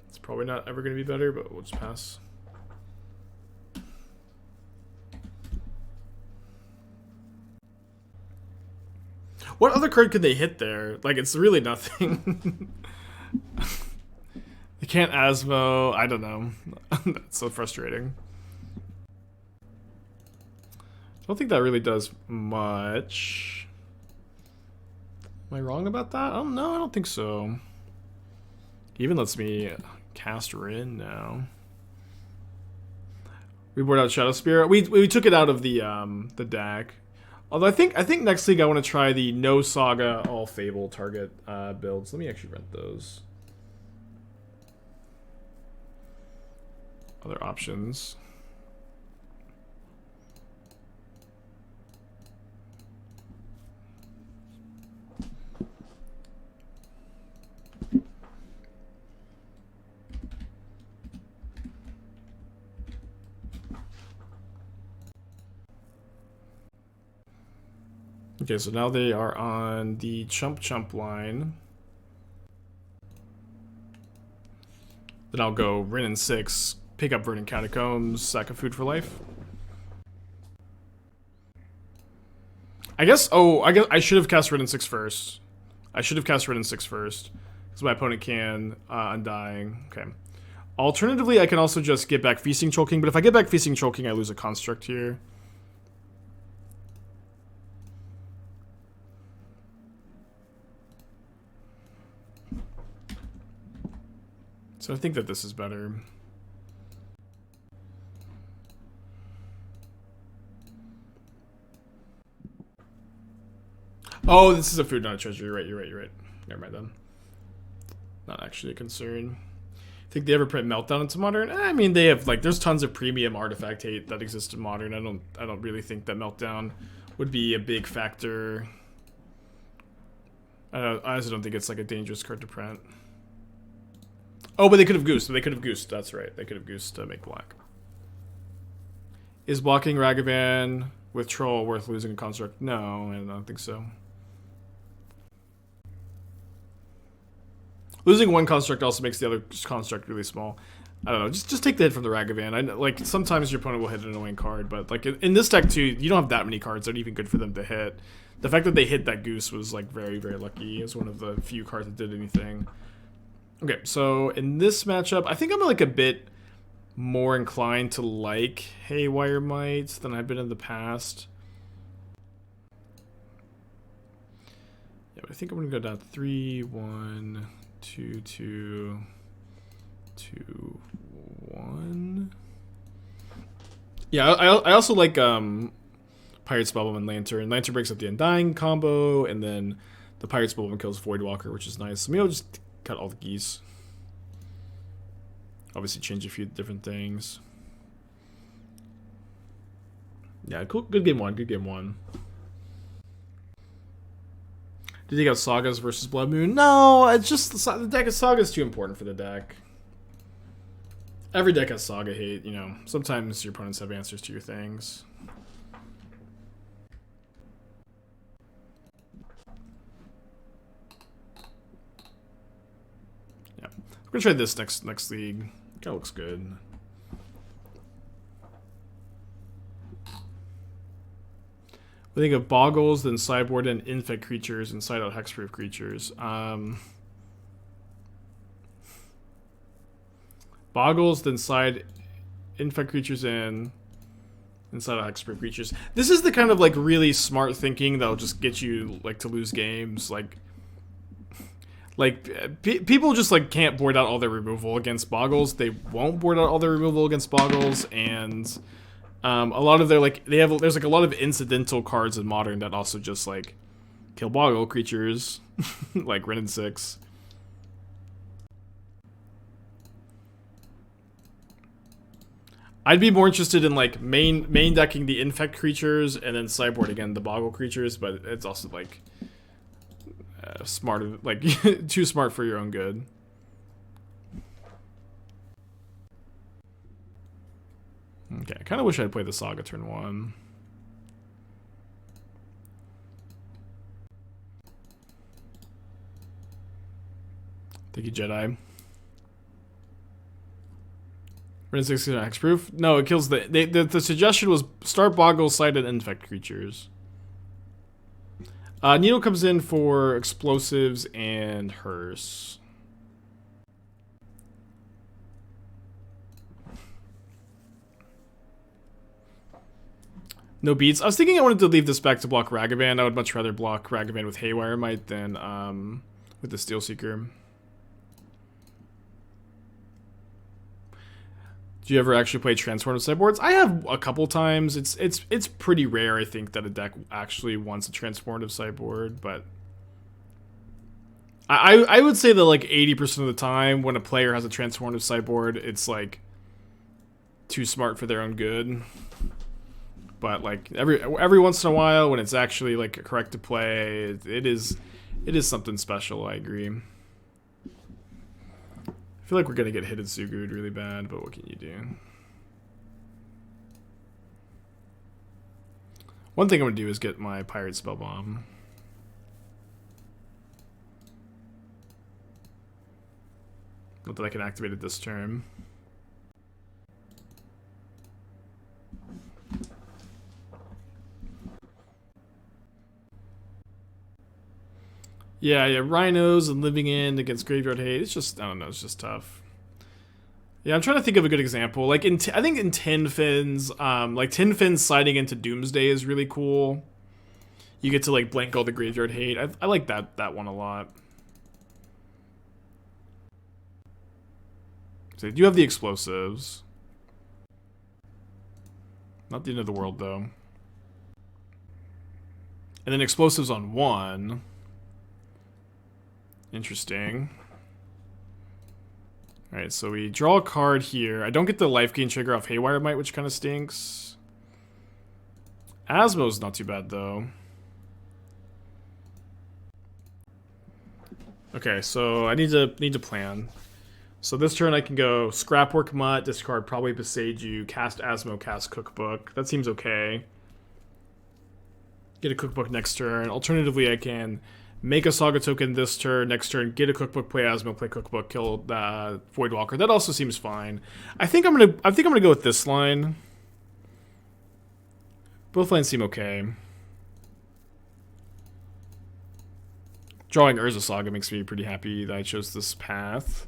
Speaker 1: It's probably not ever going to be better, but we'll just pass. What other card could they hit there? Like, it's really nothing. They can't Asmo. I don't know. That's so frustrating. I don't think that really does much. Am I wrong about that? I don't know. I don't think so. He even lets me cast Wrenn now. We board out Shadowspear. We took it out of the deck. Although I think next league I want to try the no Saga all Fable target builds. Let me actually rent those. Other options. Okay, so now they are on the Chump line. Then I'll go Wrenn and Six, pick up Verdant Catacombs, sack of food for life. I guess I should have cast Wrenn and Six first. Because my opponent can Undying. Okay. Alternatively, I can also just get back Feasting Troll King, but if I get back Feasting Troll King, I lose a construct here. So I think that this is better. Oh, this is a food, not a treasure. You're right. Never mind then. Not actually a concern. Think they ever print Meltdown into Modern? I mean, they have like there's tons of premium artifact hate that exists in Modern. I don't really think that Meltdown would be a big factor. I also don't think it's like a dangerous card to print. Oh, but they could have goosed. That's right. They could have goosed to make black. Is blocking Ragavan with Troll worth losing a construct? No, I don't think so. Losing one construct also makes the other construct really small. I don't know. Just take the hit from the Ragavan. Like sometimes your opponent will hit an annoying card, but like in this deck too, you don't have that many cards that are even good for them to hit. The fact that they hit that goose was like very, very lucky. It's one of the few cards that did anything. Okay, so in this matchup, I think I'm like a bit more inclined to like Haywire Mite than I've been in the past. Yeah, but I think I'm gonna go down 3, 1, 2, 2, 2, 1. Yeah, I also like Pyrite Spellbomb and Lantern. Lantern breaks up the Undying combo, and then the Pyrite Spellbomb kills Voidwalker, which is nice. So maybe I'll just cut all the geese. Obviously change a few different things. Yeah, cool. Good game one. Good game one. Did you got Sagas versus Blood Moon? No, it's just the deck of Saga is too important for the deck. Every deck has Saga hate, you know. Sometimes your opponents have answers to your things. Yeah, we're gonna try this next league. That looks good. I think of Boggles, then sideboard and infect creatures and side out hexproof creatures. Boggles, then side infect creatures in inside out hexproof creatures. This is the kind of like really smart thinking that'll just get you like to lose games. People just like can't board out all their removal against Boggles. They won't board out all their removal against Boggles, and a lot of their like there's like a lot of incidental cards in Modern that also just like kill Boggle creatures, like Wrenn and Six. I'd be more interested in like main decking the infect creatures and then sideboard again the Boggle creatures, but it's also like smart, like too smart for your own good. Okay, I kind of wish I'd played the Saga turn 1. Thank you, Jedi. Wrenn and Six is hexproof? No, it kills the suggestion was start Boggle, side, and infect creatures. Needle comes in for explosives and hearse. No beats. I was thinking I wanted to leave this back to block Ragavan. I would much rather block Ragavan with Haywire Mite than with the Steelseeker. Do you ever actually play transformative sideboards? I have a couple times. It's pretty rare, I think, that a deck actually wants a transformative sideboard, but I would say that like 80% of the time when a player has a transformative sideboard, it's like too smart for their own good. But like every once in a while, when it's actually like correct to play, it is something special. I agree. I feel like we're gonna get hit at Sugud really bad, but what can you do? One thing I'm gonna do is get my Pyrite Spellbomb. Not that I can activate it this turn. Yeah, rhinos and living in against graveyard hate. It's just, I don't know, it's just tough. Yeah, I'm trying to think of a good example. Like I think in Tin Fins, like Tin Fins sliding into Doomsday is really cool. You get to like blank all the graveyard hate. I like that one a lot. So you do have the explosives. Not the end of the world though. And then explosives on 1. Interesting. Alright, so we draw a card here. I don't get the life gain trigger off Haywire Mite, which kind of stinks. Asmo's not too bad, though. Okay, so I need to plan. So this turn I can go Scrapwork Mutt, discard probably Boseiju, cast Asmo, cast Cookbook. That seems okay. Get a Cookbook next turn. Alternatively, I can make a Saga token this turn, next turn, get a Cookbook, play Asmo, play Cookbook, kill Voidwalker. That also seems fine. I think I'm gonna go with this line. Both lines seem okay. Drawing Urza Saga makes me pretty happy that I chose this path.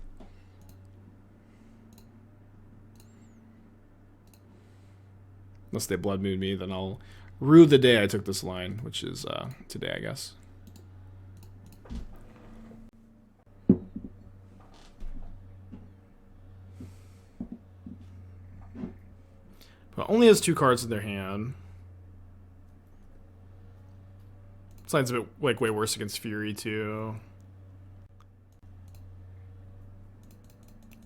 Speaker 1: Unless they Blood Moon me, then I'll rue the day I took this line, which is today, I guess. But only has 2 cards in their hand. This line's a bit like way worse against Fury too.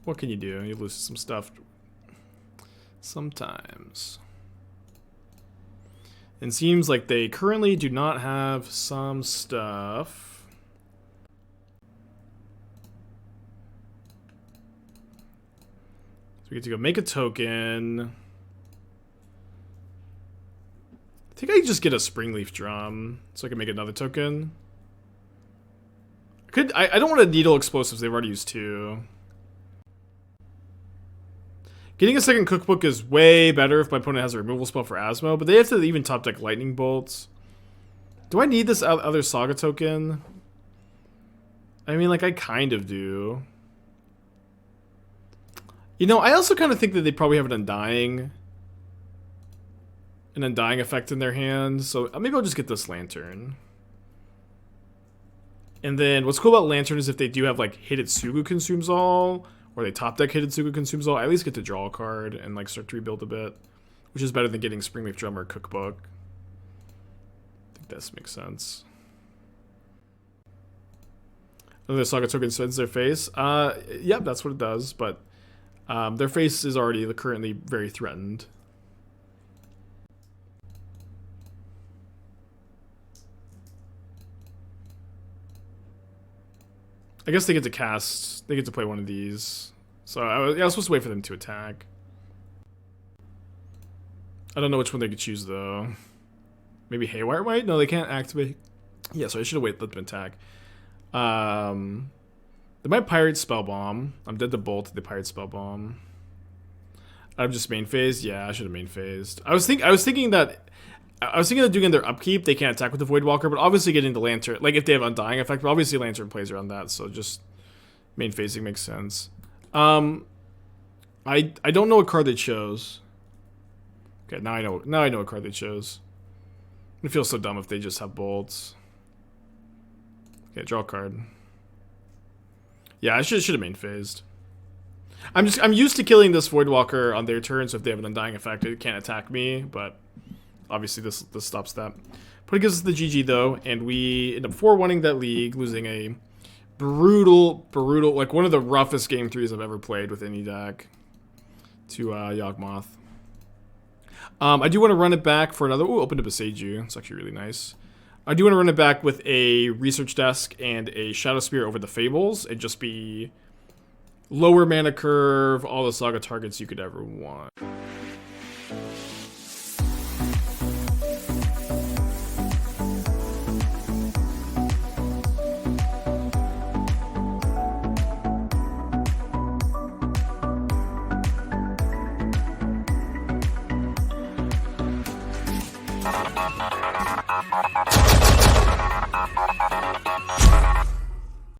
Speaker 1: What can you do? You lose some stuff sometimes. It seems like they currently do not have some stuff. So we get to go make a token. I think I can just get a Springleaf Drum so I can make another token. I don't want to needle explosives, they've already used 2. Getting a second cookbook is way better if my opponent has a removal spell for Asmo, but they have to even top deck lightning bolts. Do I need this other Saga token? I mean, like, I kind of do. You know, I also kind of think that they probably have an Undying effect in their hand, so maybe I'll just get this Lantern. And then what's cool about Lantern is if they do have, like, Hidetsugu Consumes All, or they top deck Hidetsugu Consumes All, I at least get to draw a card and, like, start to rebuild a bit, which is better than getting Springleaf Drum or Cookbook. I think this makes sense. Another Saga token spends their face. Yep, that's what it does, but their face is already currently very threatened. I guess they get to cast, they get to play one of these. So I was supposed to wait for them to attack. I don't know which one they could choose though. Maybe Haywire Mite? No, they can't activate. Yeah, so I should have waited, let them attack. They might Pyrite Spellbomb. I'm dead to bolt the Pyrite Spellbomb. I'm just main phased. Yeah, I should have main phased. I was thinking that doing their upkeep, they can't attack with the Voidwalker, but obviously getting the Lantern, like if they have Undying effect, but obviously Lantern plays around that, so just main phasing makes sense. I don't know what card they chose. Okay, now I know what card they chose. It feels so dumb if they just have bolts. Okay, draw a card. Yeah, I should have main phased. I'm used to killing this Voidwalker on their turn, so if they have an Undying effect, it can't attack me, but obviously this stops that. But it gives us the GG though, and we end up 4-1ing that league, losing a brutal, like one of the roughest game 3s I've ever played with any deck to Yawgmoth. I do want to run it back for another. Ooh, opened up a Boseiju. It's actually really nice. I do want to run it back with a Research Desk and a Shadowspear over the Fables. It'd just be lower mana curve, all the Saga targets you could ever want.